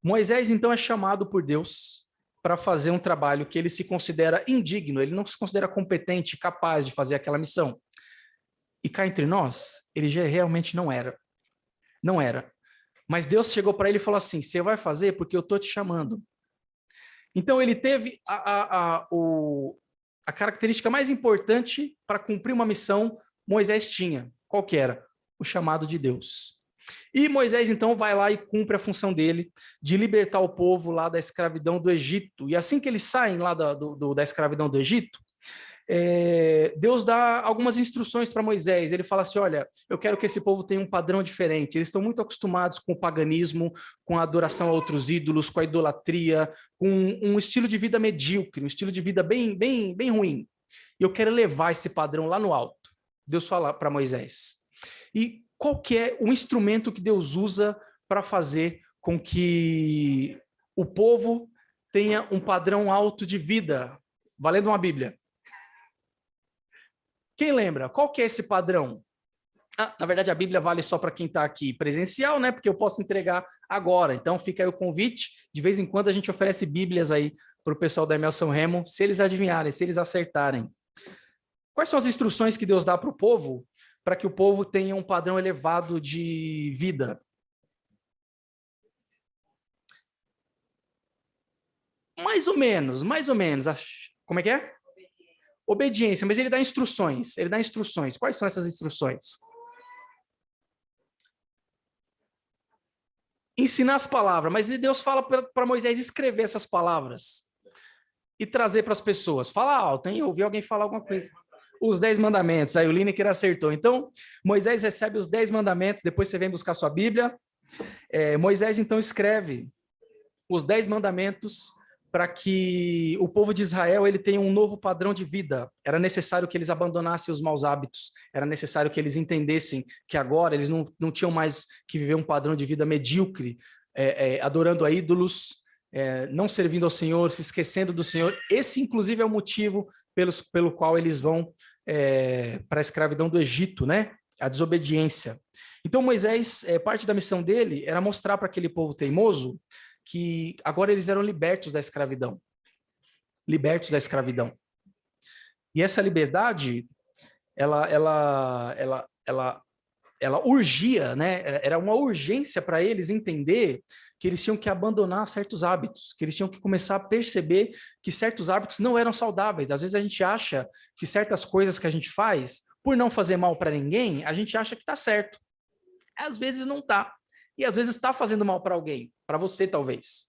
[SPEAKER 5] Moisés, então, é chamado por Deus para fazer um trabalho que ele se considera indigno, ele não se considera competente, capaz de fazer aquela missão. E cá entre nós, ele já realmente não era. Não era. Mas Deus chegou para ele e falou assim, você vai fazer porque eu estou te chamando. Então ele teve a característica mais importante para cumprir uma missão, Moisés tinha. Qual que era? O chamado de Deus. E Moisés, então, vai lá e cumpre a função dele de libertar o povo lá da escravidão do Egito. E assim que eles saem lá da escravidão do Egito, Deus dá algumas instruções para Moisés. Ele fala assim, olha, eu quero que esse povo tenha um padrão diferente. Eles estão muito acostumados com o paganismo, com a adoração a outros ídolos, com a idolatria, com um estilo de vida medíocre, um estilo de vida bem ruim. E eu quero levar esse padrão lá no alto. Deus fala para Moisés. E qual que é o instrumento que Deus usa para fazer com que o povo tenha um padrão alto de vida, valendo uma Bíblia? Quem lembra? Qual que é esse padrão? Na verdade, a Bíblia vale só para quem está aqui presencial, né? Porque eu posso entregar agora. Então, fica aí o convite. De vez em quando, a gente oferece Bíblias aí para o pessoal da Imersão Remo, se eles adivinharem, se eles acertarem. Quais são as instruções que Deus dá para o povo para que o povo tenha um padrão elevado de vida? Mais ou menos. Como é que é? Obediência, mas ele dá instruções. Quais são essas instruções? Ensinar as palavras, mas Deus fala para Moisés escrever essas palavras e trazer para as pessoas. Fala alto, hein? Eu ouvi alguém falar alguma coisa. Os 10 mandamentos, aí o Lineker acertou. Então, Moisés recebe os 10 mandamentos, depois você vem buscar sua Bíblia. Moisés, então, escreve os 10 mandamentos para que o povo de Israel ele tenha um novo padrão de vida. Era necessário que eles abandonassem os maus hábitos, era necessário que eles entendessem que agora eles não tinham mais que viver um padrão de vida medíocre, adorando a ídolos, não servindo ao Senhor, se esquecendo do Senhor. Esse, inclusive, é o motivo pelo qual eles vão para a escravidão do Egito, né? A desobediência. Então, Moisés, parte da missão dele era mostrar para aquele povo teimoso que agora eles eram libertos da escravidão. Libertos da escravidão. E essa liberdade, ela urgia, né? Era uma urgência para eles entender que eles tinham que abandonar certos hábitos, que eles tinham que começar a perceber que certos hábitos não eram saudáveis. Às vezes a gente acha que certas coisas que a gente faz, por não fazer mal para ninguém, a gente acha que está certo. Às vezes não está. E às vezes está fazendo mal para alguém, para você talvez.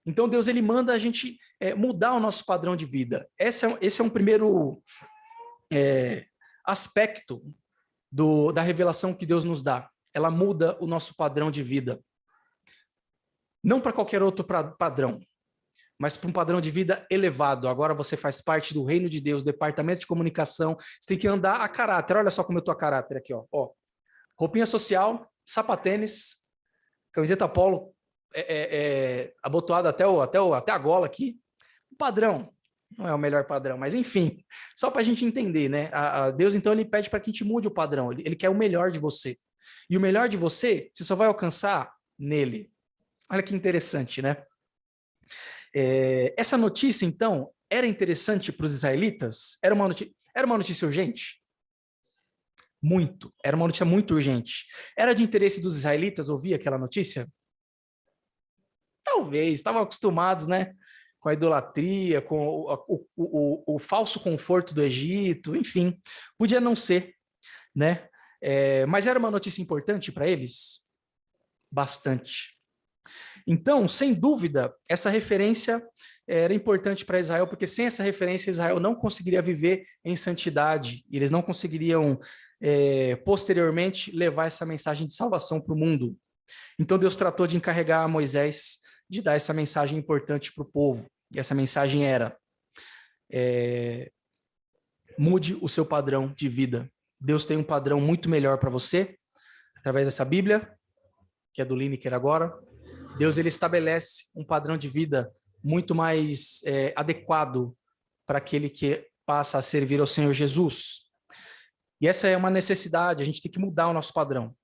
[SPEAKER 5] Então Deus ele manda a gente mudar o nosso padrão de vida. Esse é um primeiro aspecto da revelação que Deus nos dá. Ela muda o nosso padrão de vida. Não para qualquer outro padrão, mas para um padrão de vida elevado. Agora você faz parte do reino de Deus, departamento de comunicação, você tem que andar a caráter. Olha só como eu estou a caráter aqui, ó. Roupinha social, sapatênis, camiseta polo, abotoada até a gola aqui. O padrão, não é o melhor padrão, mas enfim, só para a gente entender, né? Deus, então, ele pede para que a gente mude o padrão, ele quer o melhor de você. E o melhor de você só vai alcançar nele. Olha que interessante, né? Essa notícia, então, era interessante para os israelitas? Era uma notícia urgente? Muito. Era uma notícia muito urgente. Era de interesse dos israelitas ouvir aquela notícia? Talvez. Estavam acostumados, né? Com a idolatria, com o falso conforto do Egito, enfim. Podia não ser, né? Mas era uma notícia importante para eles? Bastante. Então, sem dúvida, essa referência era importante para Israel, porque sem essa referência, Israel não conseguiria viver em santidade, e eles não conseguiriam, posteriormente, levar essa mensagem de salvação para o mundo. Então, Deus tratou de encarregar a Moisés de dar essa mensagem importante para o povo, e essa mensagem era: mude o seu padrão de vida. Deus tem um padrão muito melhor para você, através dessa Bíblia, que é do Lineker agora. Deus ele estabelece um padrão de vida muito mais adequado para aquele que passa a servir ao Senhor Jesus. E essa é uma necessidade, a gente tem que mudar o nosso padrão.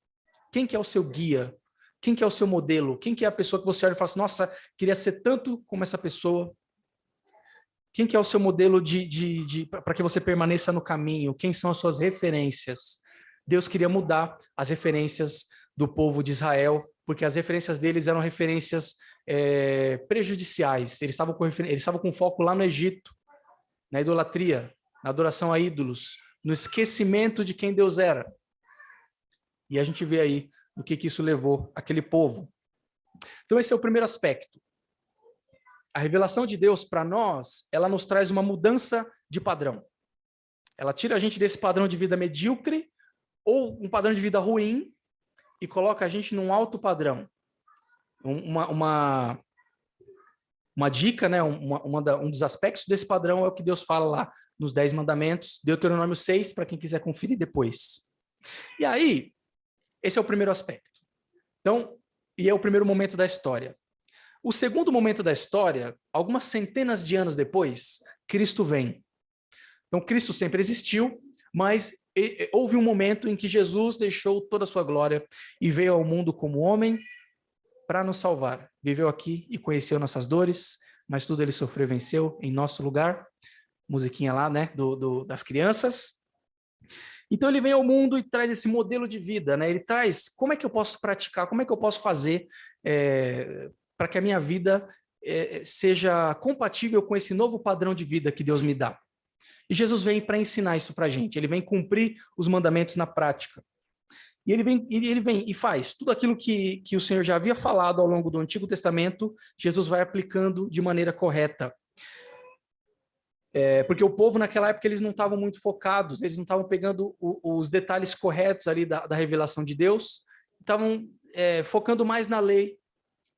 [SPEAKER 5] Quem que é o seu guia? Quem que é o seu modelo? Quem que é a pessoa que você olha e fala assim, nossa, queria ser tanto como essa pessoa? Quem que é o seu modelo para que você permaneça no caminho? Quem são as suas referências? Deus queria mudar as referências do povo de Israel, porque as referências deles eram referências prejudiciais. Eles estavam com foco lá no Egito, na idolatria, na adoração a ídolos, no esquecimento de quem Deus era. E a gente vê aí o que isso levou aquele povo. Então esse é o primeiro aspecto. A revelação de Deus para nós, ela nos traz uma mudança de padrão. Ela tira a gente desse padrão de vida medíocre ou um padrão de vida ruim e coloca a gente num alto padrão. Uma dica, né? Um dos aspectos desse padrão é o que Deus fala lá nos 10 mandamentos, Deuteronômio 6, para quem quiser conferir depois. E aí, esse é o primeiro aspecto. Então, e é o primeiro momento da história. O segundo momento da história, algumas centenas de anos depois, Cristo vem. Então, Cristo sempre existiu, mas houve um momento em que Jesus deixou toda a sua glória e veio ao mundo como homem para nos salvar. Viveu aqui e conheceu nossas dores, mas tudo ele sofreu e venceu em nosso lugar. Musiquinha lá, né, das crianças. Então ele vem ao mundo e traz esse modelo de vida, né? Ele traz como é que eu posso praticar, como é que eu posso fazer para que a minha vida seja compatível com esse novo padrão de vida que Deus me dá. E Jesus vem para ensinar isso para a gente, ele vem cumprir os mandamentos na prática. E ele vem e faz tudo aquilo que o Senhor já havia falado ao longo do Antigo Testamento, Jesus vai aplicando de maneira correta. Porque o povo naquela época eles não estavam muito focados, eles não estavam pegando os detalhes corretos ali da revelação de Deus, estavam focando mais na lei,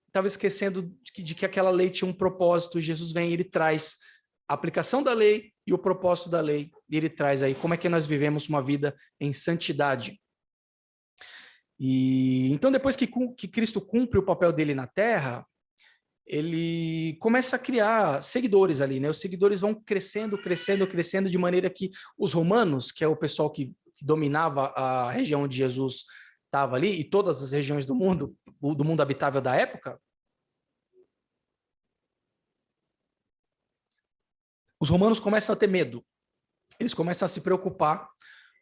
[SPEAKER 5] estava esquecendo de que aquela lei tinha um propósito. Jesus vem e ele traz a aplicação da lei e o propósito da lei. E ele traz aí como é que nós vivemos uma vida em santidade. E então, depois que Cristo cumpre o papel dele na terra, ele começa a criar seguidores ali, né? Os seguidores vão crescendo, crescendo, crescendo, de maneira que os romanos, que é o pessoal que dominava a região onde Jesus estava ali, e todas as regiões do mundo habitável da época, os romanos começam a ter medo. Eles começam a se preocupar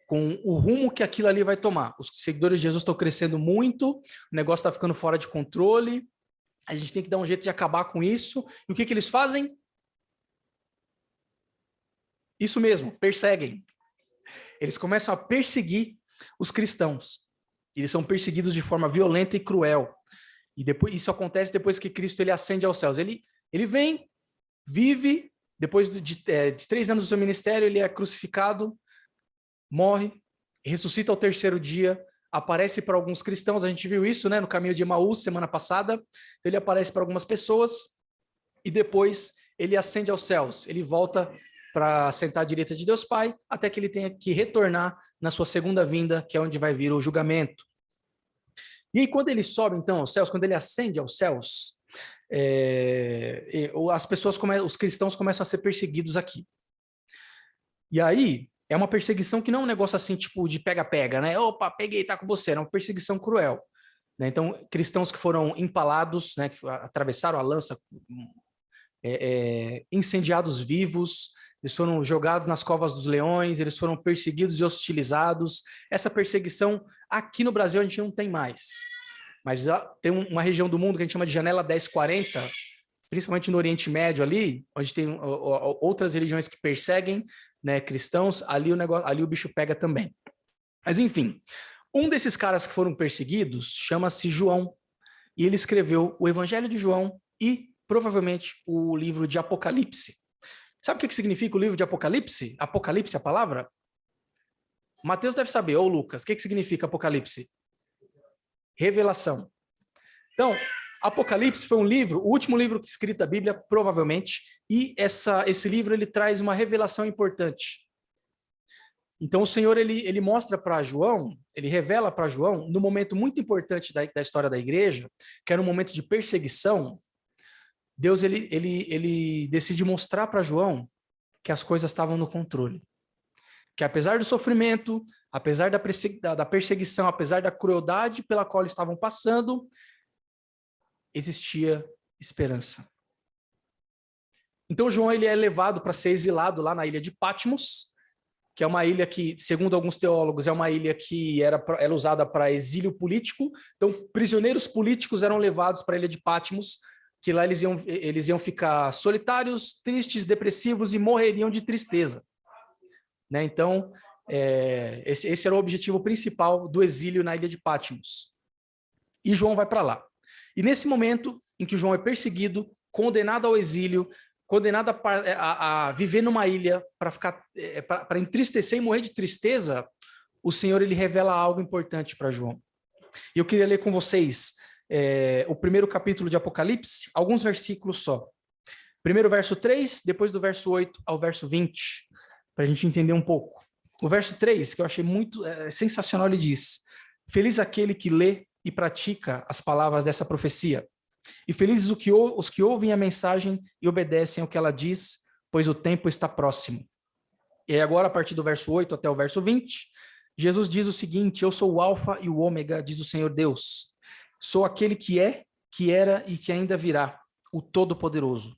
[SPEAKER 5] com o rumo que aquilo ali vai tomar. Os seguidores de Jesus estão crescendo muito, o negócio está ficando fora de controle, a gente tem que dar um jeito de acabar com isso. E o que eles fazem? Isso mesmo, perseguem. Eles começam a perseguir os cristãos. Eles são perseguidos de forma violenta e cruel. E depois, isso acontece depois que Cristo ele ascende aos céus. Ele vem, vive, depois de 3 anos do seu ministério, ele é crucificado, morre, ressuscita ao 3º dia, aparece para alguns cristãos. A gente viu isso, né, no caminho de Emaús, semana passada. Então, ele aparece para algumas pessoas e depois ele ascende aos céus. Ele volta para sentar à direita de Deus Pai, até que ele tenha que retornar na sua segunda vinda, que é onde vai vir o julgamento. E aí, quando ele sobe, então, aos céus, quando ele ascende aos céus, os cristãos começam a ser perseguidos aqui. E aí, é uma perseguição que não é um negócio assim, tipo, de pega-pega, né? Opa, peguei, tá com você. É uma perseguição cruel. Né? Então, cristãos que foram empalados, né, que atravessaram a lança, incendiados vivos, eles foram jogados nas covas dos leões, eles foram perseguidos e hostilizados. Essa perseguição, aqui no Brasil, a gente não tem mais. Mas tem uma região do mundo que a gente chama de Janela 1040, principalmente no Oriente Médio ali, onde tem outras religiões que perseguem, né, cristãos, ali o bicho pega também. Mas, enfim, um desses caras que foram perseguidos chama-se João, e ele escreveu o Evangelho de João e, provavelmente, o livro de Apocalipse. Sabe o que significa o livro de Apocalipse? Apocalipse, a palavra? Mateus deve saber, ou Lucas. O que significa Apocalipse? Revelação. Então, Apocalipse foi um livro, o último livro escrito da Bíblia, provavelmente, e esse livro ele traz uma revelação importante. Então, o Senhor ele mostra para João, ele revela para João, no momento muito importante da história da igreja, que era um momento de perseguição. Deus ele decide mostrar para João que as coisas estavam no controle. Que apesar do sofrimento, apesar da perseguição, apesar da crueldade pela qual eles estavam passando, existia esperança. Então João ele é levado para ser exilado lá na ilha de Patmos, que é uma ilha que, segundo alguns teólogos, é uma ilha que era usada para exílio político. Então prisioneiros políticos eram levados para a ilha de Patmos, que lá eles iam ficar solitários, tristes, depressivos e morreriam de tristeza. Né? Então, esse era o objetivo principal do exílio na ilha de Patmos. E João vai para lá. E nesse momento em que João é perseguido, condenado ao exílio, condenado a viver numa ilha para entristecer e morrer de tristeza, o Senhor ele revela algo importante para João. E eu queria ler com vocês o primeiro capítulo de Apocalipse, alguns versículos só. Primeiro verso 3, depois do verso 8 ao verso 20, para a gente entender um pouco. O verso 3, que eu achei muito sensacional, ele diz: feliz aquele que lê e pratica as palavras dessa profecia, e felizes os que ouvem a mensagem e obedecem ao que ela diz, pois o tempo está próximo. E aí agora, a partir do verso 8 até o verso 20, Jesus diz o seguinte: eu sou o alfa e o ômega, diz o Senhor Deus. Sou aquele que é, que era e que ainda virá, o Todo-Poderoso.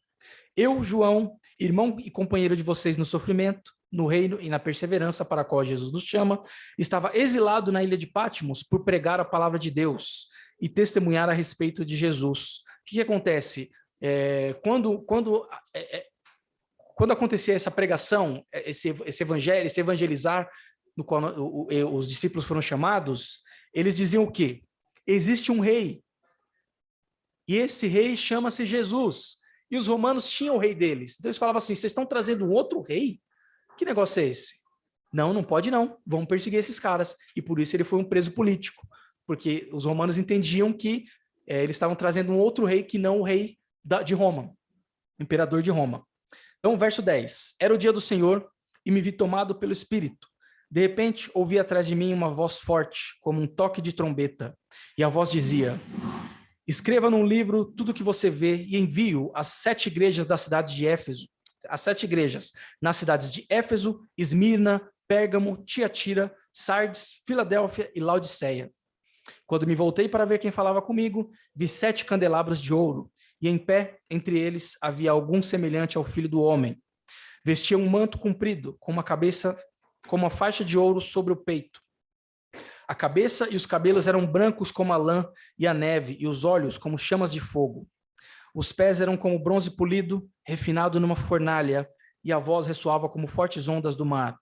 [SPEAKER 5] Eu, João, irmão e companheiro de vocês no sofrimento, no reino e na perseverança para a qual Jesus nos chama, estava exilado na ilha de Patmos por pregar a palavra de Deus e testemunhar a respeito de Jesus. O que acontece? Quando acontecia essa pregação, esse evangelho, esse evangelizar, no qual os discípulos foram chamados, eles diziam o quê? Existe um rei, e esse rei chama-se Jesus, e os romanos tinham o rei deles. Então eles falavam assim: vocês estão trazendo um outro rei? Que negócio é esse? Não, não pode não, vamos perseguir esses caras. E por isso ele foi um preso político, porque os romanos entendiam que eles estavam trazendo um outro rei que não o rei de Roma, imperador de Roma. Então, verso 10. Era o dia do Senhor e me vi tomado pelo Espírito. De repente, ouvi atrás de mim uma voz forte, como um toque de trombeta. E a voz dizia: escreva num livro tudo o que você vê e envie-o às 7 igrejas da cidade de Éfeso. As 7 igrejas nas cidades de Éfeso, Esmirna, Pérgamo, Tiatira, Sardes, Filadélfia e Laodiceia. Quando me voltei para ver quem falava comigo, vi 7 candelabros de ouro, e em pé, entre eles, havia algum semelhante ao Filho do Homem. Vestia um manto comprido, com uma cabeça, com uma faixa de ouro sobre o peito. A cabeça e os cabelos eram brancos como a lã e a neve, e os olhos como chamas de fogo. Os pés eram como bronze polido, refinado numa fornalha, e a voz ressoava como fortes ondas do mar.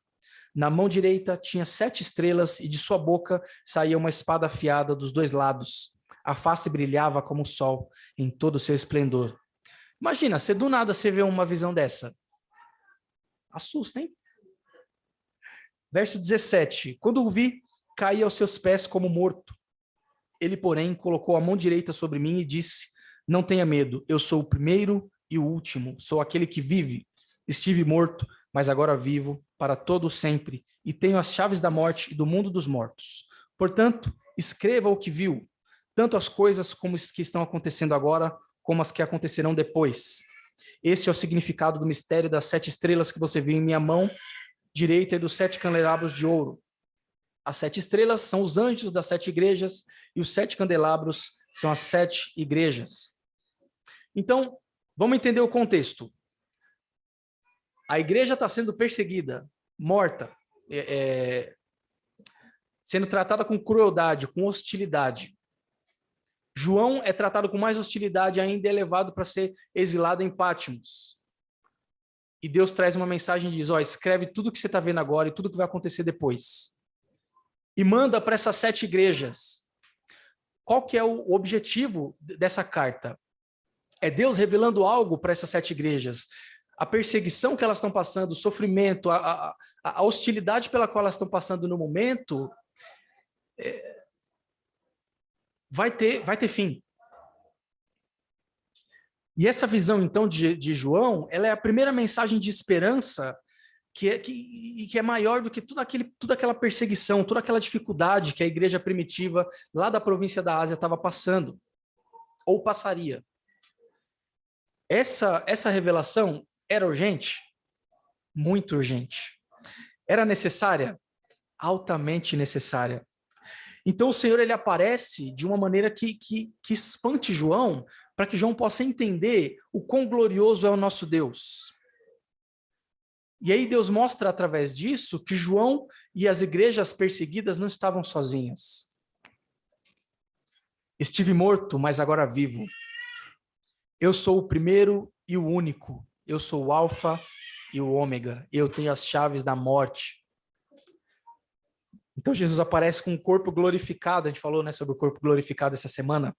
[SPEAKER 5] Na mão direita tinha 7 estrelas, e de sua boca saía uma espada afiada dos 2 lados. A face brilhava como o sol, em todo o seu esplendor. Imagina, se do nada você vê uma visão dessa. Assusta, hein? Verso 17. Quando o vi, caí aos seus pés como morto. Ele, porém, colocou a mão direita sobre mim e disse: não tenha medo, eu sou o primeiro e o último, sou aquele que vive. Estive morto, mas agora vivo para todo sempre, e tenho as chaves da morte e do mundo dos mortos. Portanto, escreva o que viu, tanto as coisas como as que estão acontecendo agora, como as que acontecerão depois. Esse é o significado do mistério das 7 estrelas que você viu em minha mão direita e dos 7 candelabros de ouro. As 7 estrelas são os anjos das 7 igrejas e os 7 candelabros são as 7 igrejas. Então, vamos entender o contexto. A igreja está sendo perseguida, morta, sendo tratada com crueldade, com hostilidade. João é tratado com mais hostilidade ainda e é levado para ser exilado em Patmos. E Deus traz uma mensagem e diz: ó, escreve tudo que você está vendo agora e tudo que vai acontecer depois. E manda para essas 7 igrejas. Qual que é o objetivo dessa carta? É Deus revelando algo para essas 7 igrejas. A perseguição que elas estão passando, o sofrimento, a hostilidade pela qual elas estão passando no momento, vai ter fim. E essa visão, então, de João, ela é a primeira mensagem de esperança que é maior do que toda aquela perseguição, toda aquela dificuldade que a igreja primitiva lá da província da Ásia estava passando, ou passaria. Essa revelação era urgente? Muito urgente. Era necessária? Altamente necessária. Então o Senhor, ele aparece de uma maneira que espante João, para que João possa entender o quão glorioso é o nosso Deus. E aí Deus mostra através disso que João e as igrejas perseguidas não estavam sozinhas. Estive morto, mas agora vivo. Eu sou o primeiro e o único. Eu sou o Alfa e o Ômega. Eu tenho as chaves da morte. Então Jesus aparece com um corpo glorificado. A gente falou, né, sobre o corpo glorificado essa semana.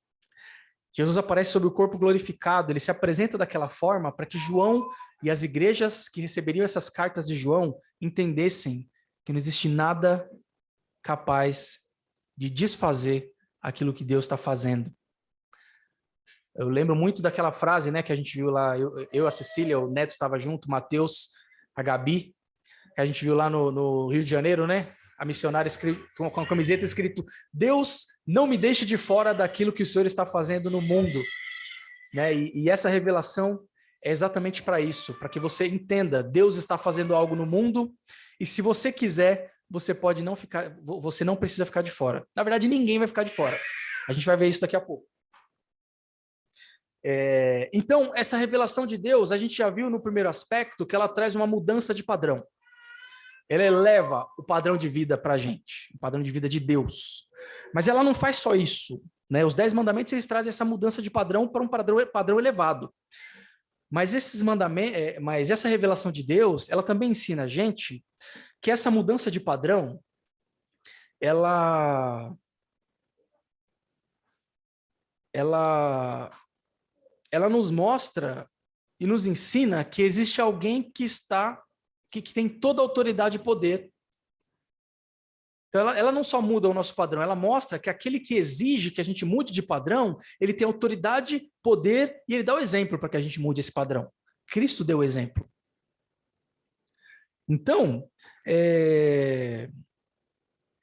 [SPEAKER 5] Jesus aparece sobre o corpo glorificado. Ele se apresenta daquela forma para que João e as igrejas que receberiam essas cartas de João entendessem que não existe nada capaz de desfazer aquilo que Deus está fazendo. Eu lembro muito daquela frase, né, que a gente viu lá, eu a Cecília, o Neto estava junto, o Matheus, a Gabi, que a gente viu lá no Rio de Janeiro, né? A missionária com a camiseta escrito: Deus, não me deixe de fora daquilo que o Senhor está fazendo no mundo. Né? E essa revelação é exatamente para isso, para que você entenda, Deus está fazendo algo no mundo, e se você quiser, você não precisa ficar de fora. Na verdade, ninguém vai ficar de fora. A gente vai ver isso daqui a pouco. Então, essa revelação de Deus, a gente já viu no primeiro aspecto que ela traz uma mudança de padrão. Ela eleva o padrão de vida para a gente, o padrão de vida de Deus. Mas ela não faz só isso. Né? Os 10 mandamentos, eles trazem essa mudança de padrão para um padrão elevado. Mas essa revelação de Deus, ela também ensina a gente que essa mudança de padrão, ela nos mostra e nos ensina que existe alguém que tem toda a autoridade e poder Então, ela não só muda o nosso padrão, ela mostra que aquele que exige que a gente mude de padrão, ele tem autoridade, poder, e ele dá o exemplo para que a gente mude esse padrão. Cristo deu o exemplo. Então,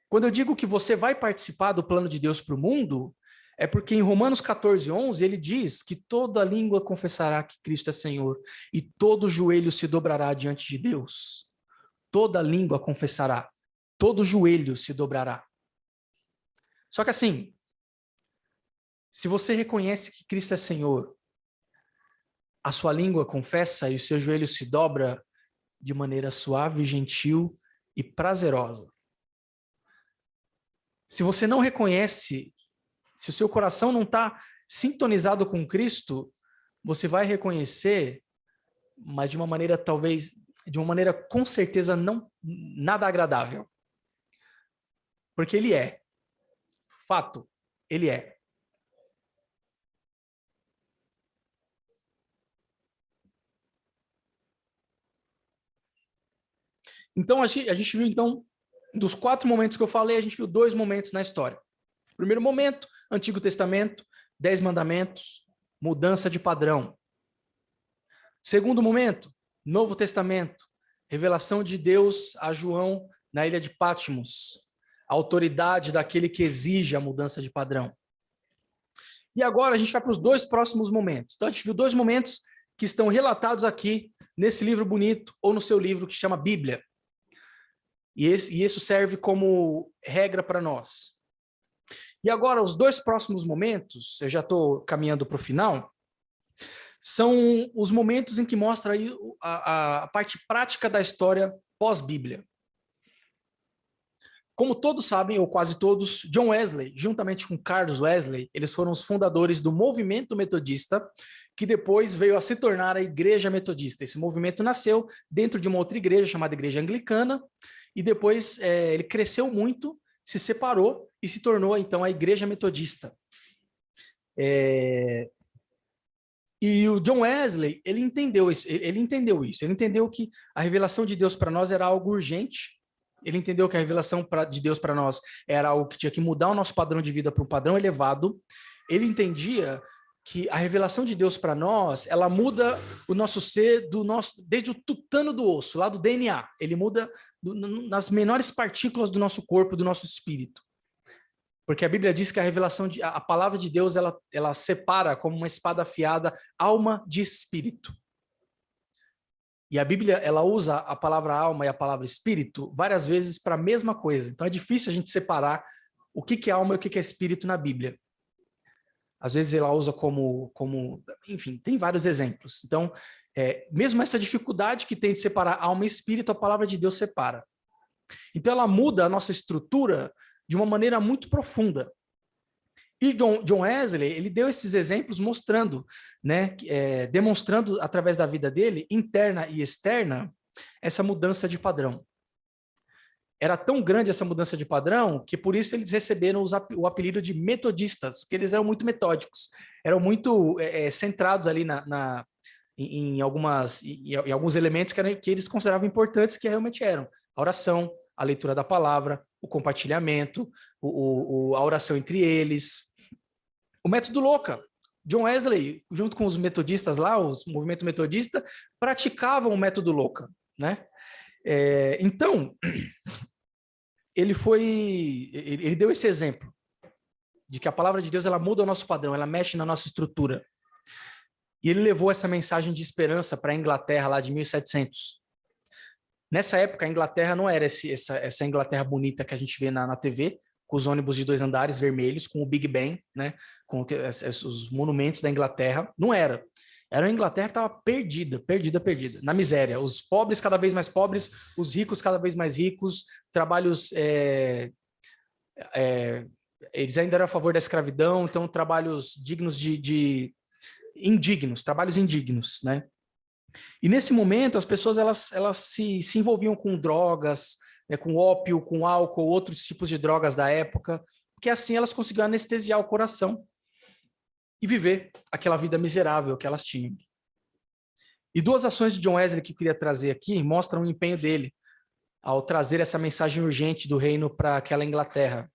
[SPEAKER 5] quando eu digo que você vai participar do plano de Deus para o mundo, é porque em Romanos 14:11 ele diz que toda língua confessará que Cristo é Senhor e todo joelho se dobrará diante de Deus. Toda língua confessará, todo joelho se dobrará. Só que assim, se você reconhece que Cristo é Senhor, a sua língua confessa e o seu joelho se dobra de maneira suave, gentil e prazerosa. Se você não reconhece, se o seu coração não está sintonizado com Cristo, você vai reconhecer, mas de uma maneira talvez, de uma maneira com certeza não nada agradável. Porque ele é. Fato, ele é. Então, a gente viu, então, dos 4 momentos que eu falei, a gente viu 2 momentos na história. Primeiro momento, Antigo Testamento, 10 mandamentos, mudança de padrão. Segundo momento, Novo Testamento, revelação de Deus a João na ilha de Patmos, a autoridade daquele que exige a mudança de padrão. E agora a gente vai para os 2 próximos momentos. Então, a gente viu 2 momentos que estão relatados aqui nesse livro bonito ou no seu livro que chama Bíblia. E isso serve como regra para nós. E agora, os 2 próximos momentos, eu já estou caminhando para o final, são os momentos em que mostra aí a parte prática da história pós-Bíblia. Como todos sabem, ou quase todos, John Wesley, juntamente com Carlos Wesley, eles foram os fundadores do movimento metodista, que depois veio a se tornar a Igreja Metodista. Esse movimento nasceu dentro de uma outra igreja, chamada Igreja Anglicana, e depois ele cresceu muito, se separou e se tornou, então, a Igreja Metodista. E o John Wesley, ele entendeu isso, ele entendeu que a revelação de Deus para nós era algo urgente, ele entendeu que a revelação de Deus para nós era algo que tinha que mudar o nosso padrão de vida para um padrão elevado. Ele entendia que a revelação de Deus para nós, ela muda o nosso ser desde o tutano do osso, lá do DNA. Ele muda nas menores partículas do nosso corpo, do nosso espírito. Porque a Bíblia diz que a palavra de Deus, ela separa como uma espada afiada alma de espírito. E a Bíblia, ela usa a palavra alma e a palavra espírito várias vezes para a mesma coisa. Então é difícil a gente separar o que é alma e o que é espírito na Bíblia. Às vezes ela usa enfim, tem vários exemplos. Então, mesmo essa dificuldade que tem de separar alma e espírito, a palavra de Deus separa. Então ela muda a nossa estrutura de uma maneira muito profunda. E John Wesley, ele deu esses exemplos mostrando, né, demonstrando através da vida dele, interna e externa, essa mudança de padrão. Era tão grande essa mudança de padrão que por isso eles receberam o apelido de metodistas, porque eles eram muito metódicos, eram muito centrados ali em alguns elementos que eles consideravam importantes, que realmente eram a oração, a leitura da palavra, o compartilhamento, a oração entre eles. O método Louca. John Wesley, junto com os metodistas lá, o movimento metodista, praticavam o método Louca, né? Então, ele deu esse exemplo de que a palavra de Deus, ela muda o nosso padrão, ela mexe na nossa estrutura. E ele levou essa mensagem de esperança para a Inglaterra lá de 1700. Nessa época, a Inglaterra não era essa Inglaterra bonita que a gente vê na TV, com os ônibus de 2 andares vermelhos, com o Big Ben, né? Com os monumentos da Inglaterra. Não era. Era uma Inglaterra que estava perdida, na miséria. Os pobres cada vez mais pobres, os ricos cada vez mais ricos, trabalhos... eles ainda eram a favor da escravidão, então trabalhos dignos trabalhos indignos, né? E nesse momento, as pessoas elas se envolviam com drogas, né, com ópio, com álcool, outros tipos de drogas da época, porque assim elas conseguiam anestesiar o coração e viver aquela vida miserável que elas tinham. E 2 ações de John Wesley que eu queria trazer aqui mostram o empenho dele. ao trazer essa mensagem urgente do reino para aquela Inglaterra?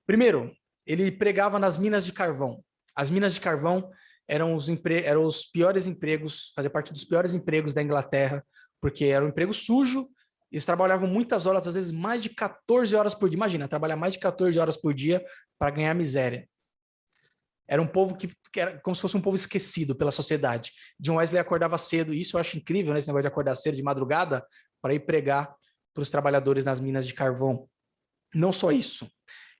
[SPEAKER 5] Primeiro, ele pregava nas minas de carvão. As minas de carvão eram os piores empregos, fazia parte dos piores empregos da Inglaterra, porque era um emprego sujo, eles trabalhavam muitas horas, às vezes mais de 14 horas por dia. Imagina, trabalhar mais de 14 horas por dia para ganhar miséria. Era um povo que era como se fosse um povo esquecido pela sociedade. John Wesley acordava cedo, e isso eu acho incrível, né, esse negócio de acordar cedo de madrugada, para ir pregar para os trabalhadores nas minas de carvão. Não só isso,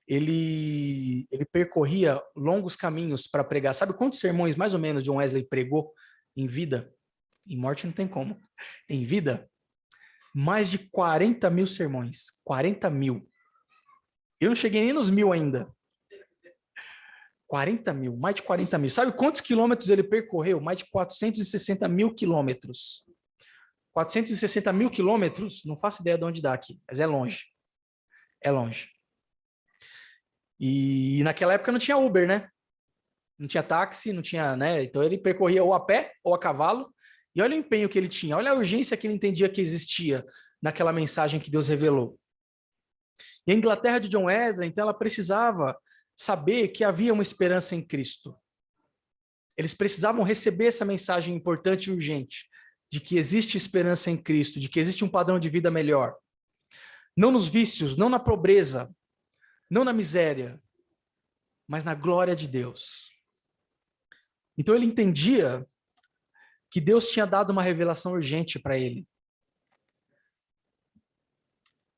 [SPEAKER 5] ele percorria longos caminhos para pregar. Sabe quantos sermões, mais ou menos, John Wesley pregou em vida? Em morte não tem como. Em vida, mais de 40 mil sermões. 40 mil. Eu não cheguei nem nos 1000 ainda. 40 mil, mais de 40 mil. Sabe quantos quilômetros ele percorreu? Mais de 460 mil quilômetros. 460 mil quilômetros, não faço ideia de onde dá aqui, mas é longe. É longe. E naquela época não tinha Uber, né? Não tinha táxi, não tinha, né? Então ele percorria ou a pé ou a cavalo. E olha o empenho que ele tinha, olha a urgência que ele entendia que existia naquela mensagem que Deus revelou. E a Inglaterra de John Wesley, então, ela precisava saber que havia uma esperança em Cristo. Eles precisavam receber essa mensagem importante e urgente, de que existe esperança em Cristo, de que existe um padrão de vida melhor. Não nos vícios, não na pobreza, não na miséria, mas na glória de Deus. Então ele entendia que Deus tinha dado uma revelação urgente para ele.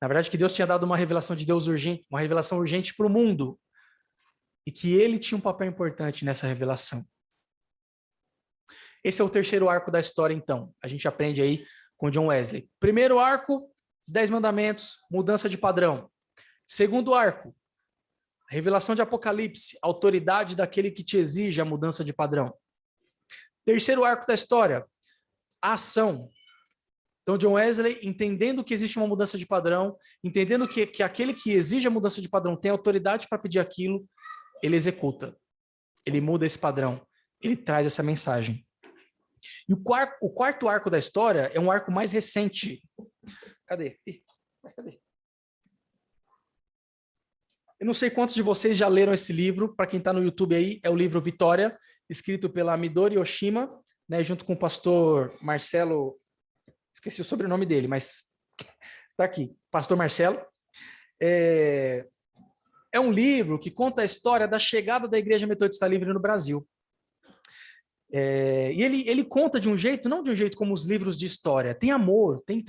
[SPEAKER 5] Na verdade, que Deus tinha dado uma revelação de Deus urgente, uma revelação urgente para o mundo. E que ele tinha um papel importante nessa revelação. Esse é o terceiro arco da história, então. A gente aprende aí com John Wesley. Primeiro arco, os 10 mandamentos, mudança de padrão. Segundo arco, a revelação de Apocalipse, autoridade daquele que te exige a mudança de padrão. Terceiro arco da história, a ação. Então, John Wesley, entendendo que existe uma mudança de padrão, entendendo que aquele que exige a mudança de padrão tem autoridade para pedir aquilo, ele executa. Ele muda esse padrão. Ele traz essa mensagem. E o quarto arco da história é um arco mais recente. Cadê? Cadê? Eu não sei quantos de vocês já leram esse livro. Para quem está no YouTube aí, é o livro Vitória, escrito pela Midori Oshima, né, junto com o pastor Marcelo. Esqueci o sobrenome dele, mas está aqui. Pastor Marcelo. É um livro que conta a história da chegada da Igreja Metodista Livre no Brasil. E ele conta de um jeito, não de um jeito como os livros de história. Tem amor, tem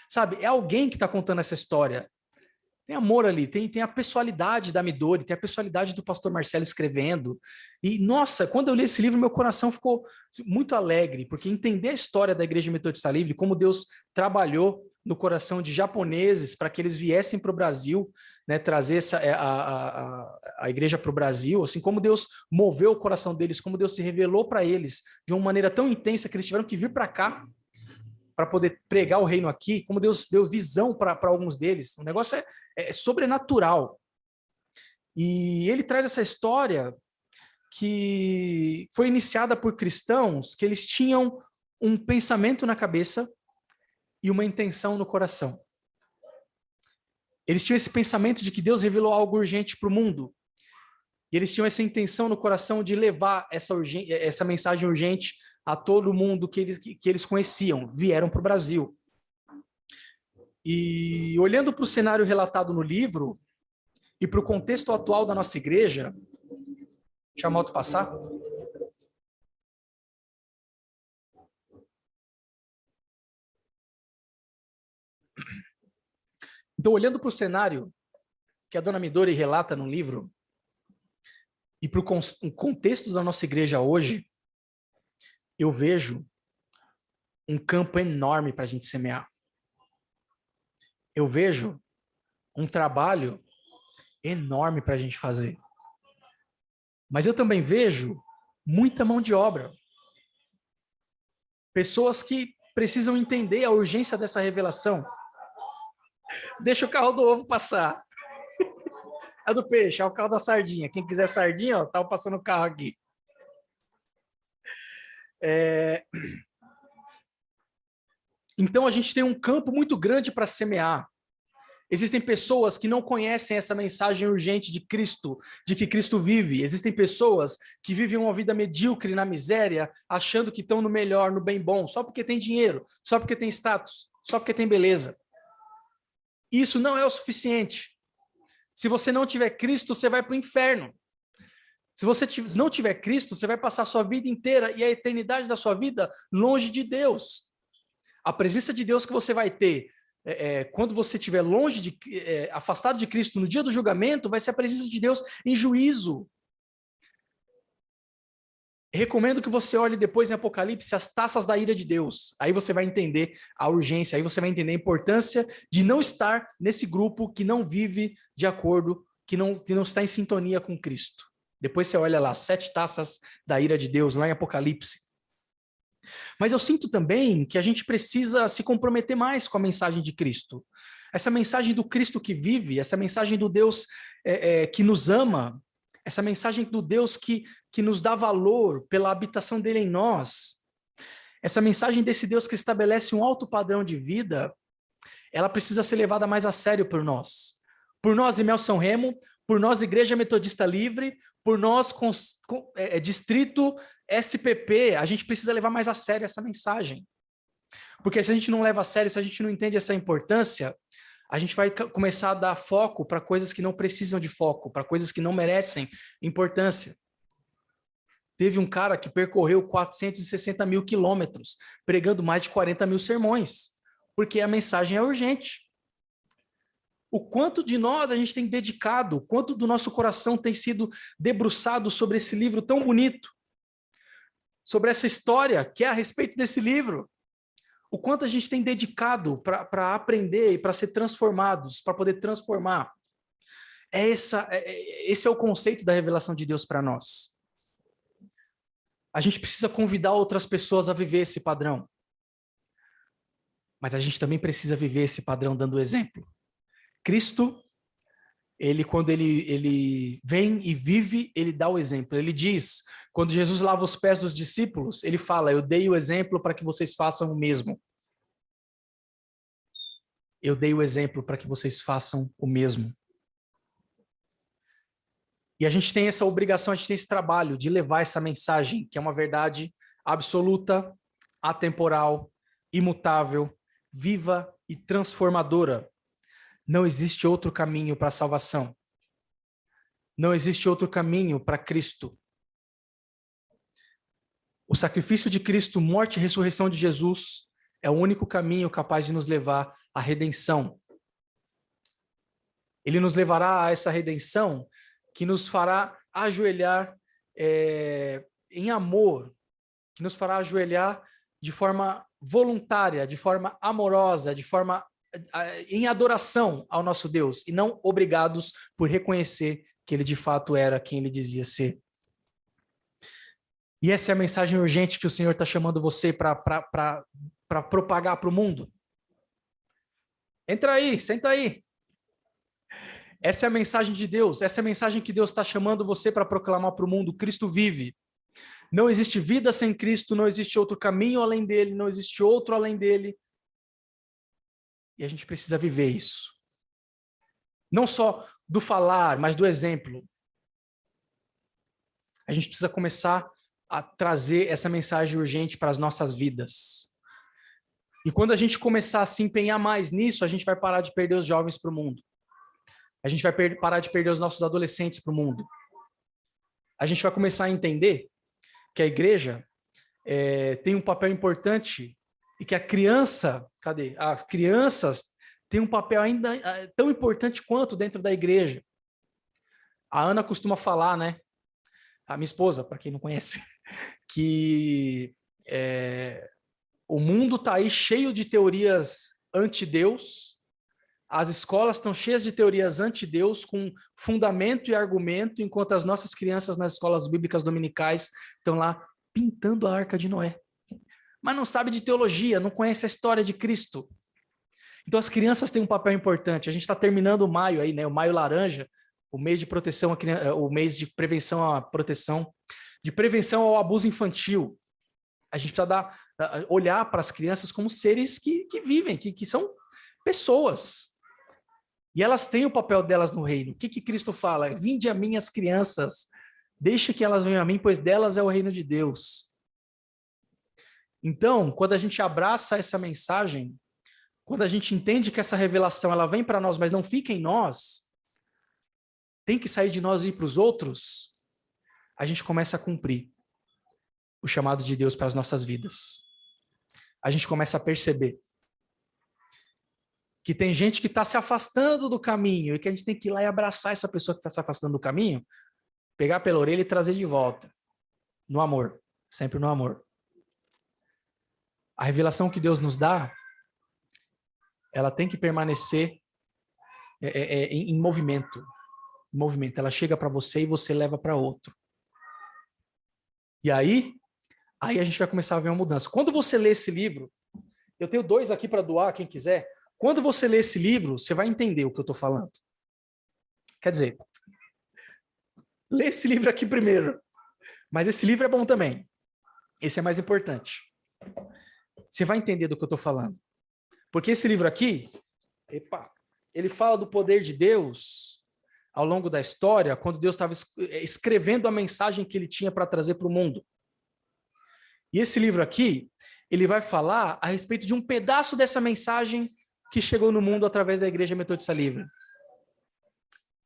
[SPEAKER 5] sabe? É alguém que está contando essa história. Tem amor ali, tem a pessoalidade da Midori, tem a pessoalidade do pastor Marcelo escrevendo. E, nossa, quando eu li esse livro, meu coração ficou muito alegre, porque entender a história da Igreja Metodista Livre, como Deus trabalhou no coração de japoneses para que eles viessem para o Brasil, né, trazer a igreja para o Brasil, assim como Deus moveu o coração deles, como Deus se revelou para eles de uma maneira tão intensa que eles tiveram que vir para cá para poder pregar o reino aqui, como Deus deu visão para alguns deles. O negócio é sobrenatural. E ele traz essa história que foi iniciada por cristãos que eles tinham um pensamento na cabeça e uma intenção no coração. Eles tinham esse pensamento de que Deus revelou algo urgente para o mundo. E eles tinham essa intenção no coração de levar essa mensagem urgente a todo mundo que eles conheciam. Vieram para o Brasil. E olhando para o cenário relatado no livro e para o contexto atual da nossa igreja, deixa a moto passar. Então, olhando para o cenário que a dona Midori relata no livro, e para o contexto da nossa igreja hoje, eu vejo um campo enorme para a gente semear. Eu vejo um trabalho enorme para a gente fazer. Mas eu também vejo muita mão de obra. Pessoas que precisam entender a urgência dessa revelação. Deixa o carro do ovo passar. É do peixe, é o carro da sardinha. Quem quiser sardinha, ó, tava passando o carro aqui. Então a gente tem um campo muito grande para semear. Existem pessoas que não conhecem essa mensagem urgente de Cristo, de que Cristo vive. Existem pessoas que vivem uma vida medíocre na miséria, achando que estão no melhor, no bem bom, só porque tem dinheiro, só porque tem status, só porque tem beleza. Isso não é o suficiente. Se você não tiver Cristo, você vai para o inferno. Se você não tiver Cristo, você vai passar a sua vida inteira e a eternidade da sua vida longe de Deus. A presença de Deus que você vai ter quando você estiver longe, afastado de Cristo no dia do julgamento, vai ser a presença de Deus em juízo. Recomendo que você olhe depois em Apocalipse as taças da ira de Deus. Aí você vai entender a urgência, aí você vai entender a importância de não estar nesse grupo que não vive de acordo, que não está em sintonia com Cristo. Depois você olha lá, 7 taças da ira de Deus, lá em Apocalipse. Mas eu sinto também que a gente precisa se comprometer mais com a mensagem de Cristo. Essa mensagem do Cristo que vive, essa mensagem do Deus que nos ama, essa mensagem do Deus que nos dá valor pela habitação dele em nós, essa mensagem desse Deus que estabelece um alto padrão de vida, ela precisa ser levada mais a sério por nós. Por nós, Imel São Remo, por nós, Igreja Metodista Livre, por nós, Distrito SPP, a gente precisa levar mais a sério essa mensagem. Porque se a gente não leva a sério, se a gente não entende essa importância, a gente vai começar a dar foco para coisas que não precisam de foco, para coisas que não merecem importância. Teve um cara que percorreu 460 mil quilômetros, pregando mais de 40 mil sermões, porque a mensagem é urgente. O quanto de nós a gente tem dedicado, o quanto do nosso coração tem sido debruçado sobre esse livro tão bonito, sobre essa história que é a respeito desse livro. O quanto a gente tem dedicado para aprender e para ser transformados, para poder transformar. Esse é o conceito da revelação de Deus para nós. A gente precisa convidar outras pessoas a viver esse padrão. Mas a gente também precisa viver esse padrão dando exemplo. Cristo, quando ele vem e vive, ele dá o exemplo. Ele diz, quando Jesus lava os pés dos discípulos, ele fala, eu dei o exemplo para que vocês façam o mesmo. Eu dei o exemplo para que vocês façam o mesmo. E a gente tem essa obrigação, a gente tem esse trabalho de levar essa mensagem, que é uma verdade absoluta, atemporal, imutável, viva e transformadora. Não existe outro caminho para a salvação. Não existe outro caminho para Cristo. O sacrifício de Cristo, morte e ressurreição de Jesus, é o único caminho capaz de nos levar à redenção. Ele nos levará a essa redenção que nos fará ajoelhar em amor, que nos fará ajoelhar de forma voluntária, de forma amorosa, de forma em adoração ao nosso Deus, e não obrigados por reconhecer que ele de fato era quem ele dizia ser. E essa é a mensagem urgente que o Senhor está chamando você para propagar para o mundo. Entra aí, senta aí. Essa é a mensagem de Deus, essa é a mensagem que Deus está chamando você para proclamar para o mundo. Cristo vive. Não existe vida sem Cristo, não existe outro caminho além dele, não existe outro além dele. E a gente precisa viver isso. Não só do falar, mas do exemplo. A gente precisa começar a trazer essa mensagem urgente para as nossas vidas. E quando a gente começar a se empenhar mais nisso, a gente vai parar de perder os jovens para o mundo. A gente vai parar de perder os nossos adolescentes para o mundo. A gente vai começar a entender que a igreja tem um papel importante e que as crianças têm um papel ainda tão importante quanto dentro da igreja. A Ana costuma falar, né? A minha esposa, para quem não conhece, que o mundo está aí cheio de teorias anti-Deus, as escolas estão cheias de teorias anti-Deus, com fundamento e argumento, enquanto as nossas crianças nas escolas bíblicas dominicais estão lá pintando a Arca de Noé. Mas não sabe de teologia, não conhece a história de Cristo. Então as crianças têm um papel importante. A gente está terminando o maio aí, né? O maio laranja, o mês de proteção, o mês de prevenção à proteção, de prevenção ao abuso infantil. A gente precisa olhar para as crianças como seres que vivem, que são pessoas. E elas têm o papel delas no reino. O que Cristo fala? Vinde a mim as crianças, deixe que elas venham a mim, pois delas é o reino de Deus. Então, quando a gente abraça essa mensagem, quando a gente entende que essa revelação ela vem para nós, mas não fica em nós, tem que sair de nós e ir para os outros, a gente começa a cumprir o chamado de Deus para as nossas vidas. A gente começa a perceber que tem gente que está se afastando do caminho e que a gente tem que ir lá e abraçar essa pessoa que está se afastando do caminho, pegar pela orelha e trazer de volta. No amor. Sempre no amor. A revelação que Deus nos dá, ela tem que permanecer em movimento. Em movimento. Ela chega para você e você leva para outro. E aí a gente vai começar a ver uma mudança. Quando você lê esse livro, eu tenho 2 aqui para doar, quem quiser. Quando você lê esse livro, você vai entender o que eu estou falando. Quer dizer, lê esse livro aqui primeiro. Mas esse livro é bom também. Esse é mais importante. Você vai entender do que eu estou falando. Porque esse livro aqui, ele fala do poder de Deus ao longo da história, quando Deus estava escrevendo a mensagem que ele tinha para trazer para o mundo. E esse livro aqui, ele vai falar a respeito de um pedaço dessa mensagem que chegou no mundo através da Igreja Metodista Livre.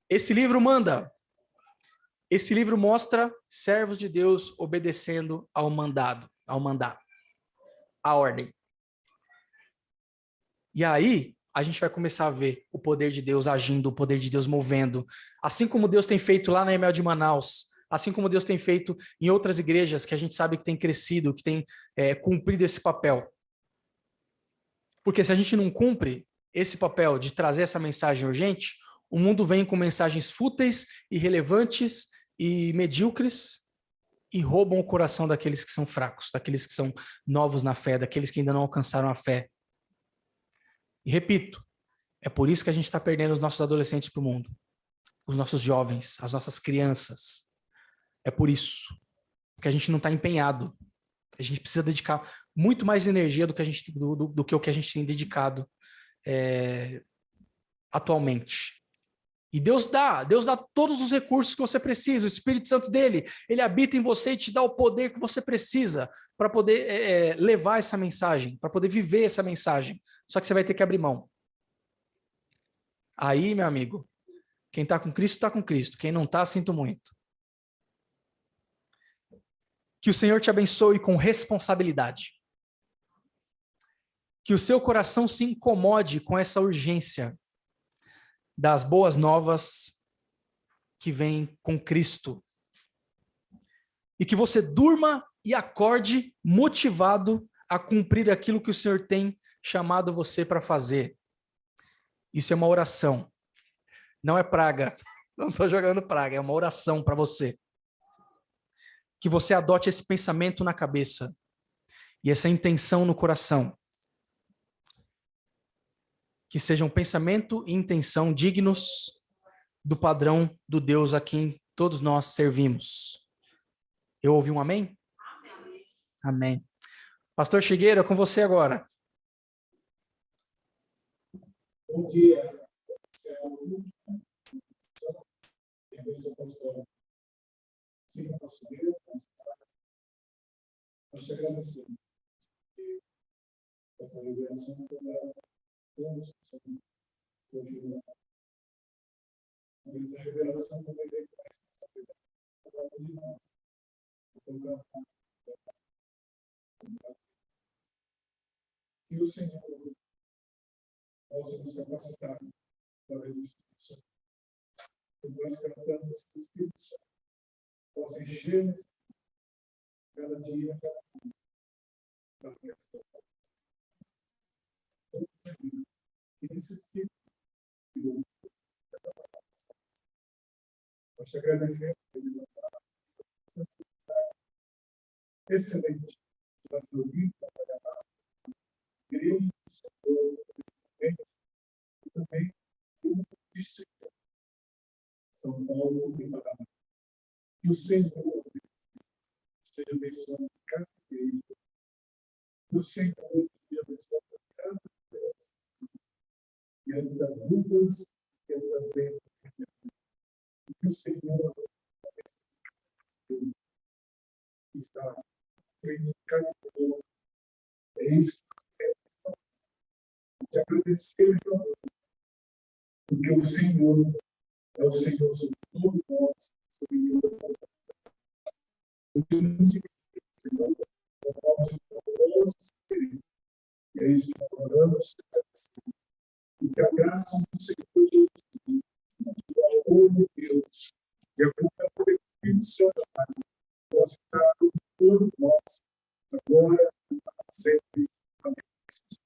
[SPEAKER 5] Esse livro mostra servos de Deus obedecendo ao mandato, à ordem. E aí, a gente vai começar a ver o poder de Deus agindo, o poder de Deus movendo. Assim como Deus tem feito lá na EMEL de Manaus, assim como Deus tem feito em outras igrejas que a gente sabe que tem crescido, que tem cumprido esse papel. Porque se a gente não cumpre esse papel de trazer essa mensagem urgente, o mundo vem com mensagens fúteis, irrelevantes e medíocres e roubam o coração daqueles que são fracos, daqueles que são novos na fé, daqueles que ainda não alcançaram a fé. E repito, é por isso que a gente está perdendo os nossos adolescentes para o mundo, os nossos jovens, as nossas crianças. É por isso, porque a gente não está empenhado. A gente precisa dedicar muito mais energia do que o que a gente tem dedicado atualmente. E Deus dá todos os recursos que você precisa. O Espírito Santo dele, ele habita em você e te dá o poder que você precisa para poder levar essa mensagem, para poder viver essa mensagem. Só que você vai ter que abrir mão. Aí, meu amigo, quem está com Cristo, está com Cristo. Quem não está, sinto muito. Que o Senhor te abençoe com responsabilidade. Que o seu coração se incomode com essa urgência das boas novas que vêm com Cristo. E que você durma e acorde motivado a cumprir aquilo que o Senhor tem chamado você para fazer. Isso é uma oração. Não é praga. Não estou jogando praga, é uma oração para você. Que você adote esse pensamento na cabeça e essa intenção no coração. Que sejam pensamento e intenção dignos do padrão do Deus a quem todos nós servimos. Eu ouvi um amém? Amém. Pastor Chigueira, com você agora.
[SPEAKER 6] Bom dia. Sim, pastor. Nós te agradecemos. Essa revelação todos que essa revelação também vem com a responsabilidade de nós. Que o Senhor possa nos capacitar através do Espírito Santo. Que nós cantamos o Espírito Santo possa encher-nos cada dia, cada dia. Que necessita de nós te agradecemos pela excelente nós ouvimos trabalhar igreja do Senhor e também o distrito São Paulo e Paraná. Que o Senhor esteja abençoando cada igreja O Senhor te abençoe diante das lutas, diante das bênçãos. Que o Senhor está frente de cada pessoa. É isso que eu quero te agradecer, porque o Senhor é o Senhor sobre todos nós, sobre todas as coisas. Senhor, conforme o nosso Espírito. É isso que nós oramos. E que a graça do Senhor Jesus, o amor de Deus e a comunhão do Espírito Santo possa estar com todos nós, agora e para sempre.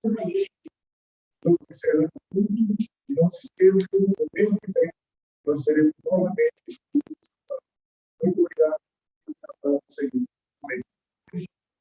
[SPEAKER 6] Amém. Então, encerrando tudo, e não se esqueça que no mês que vem nós teremos novamente. Muito obrigado. Senhor.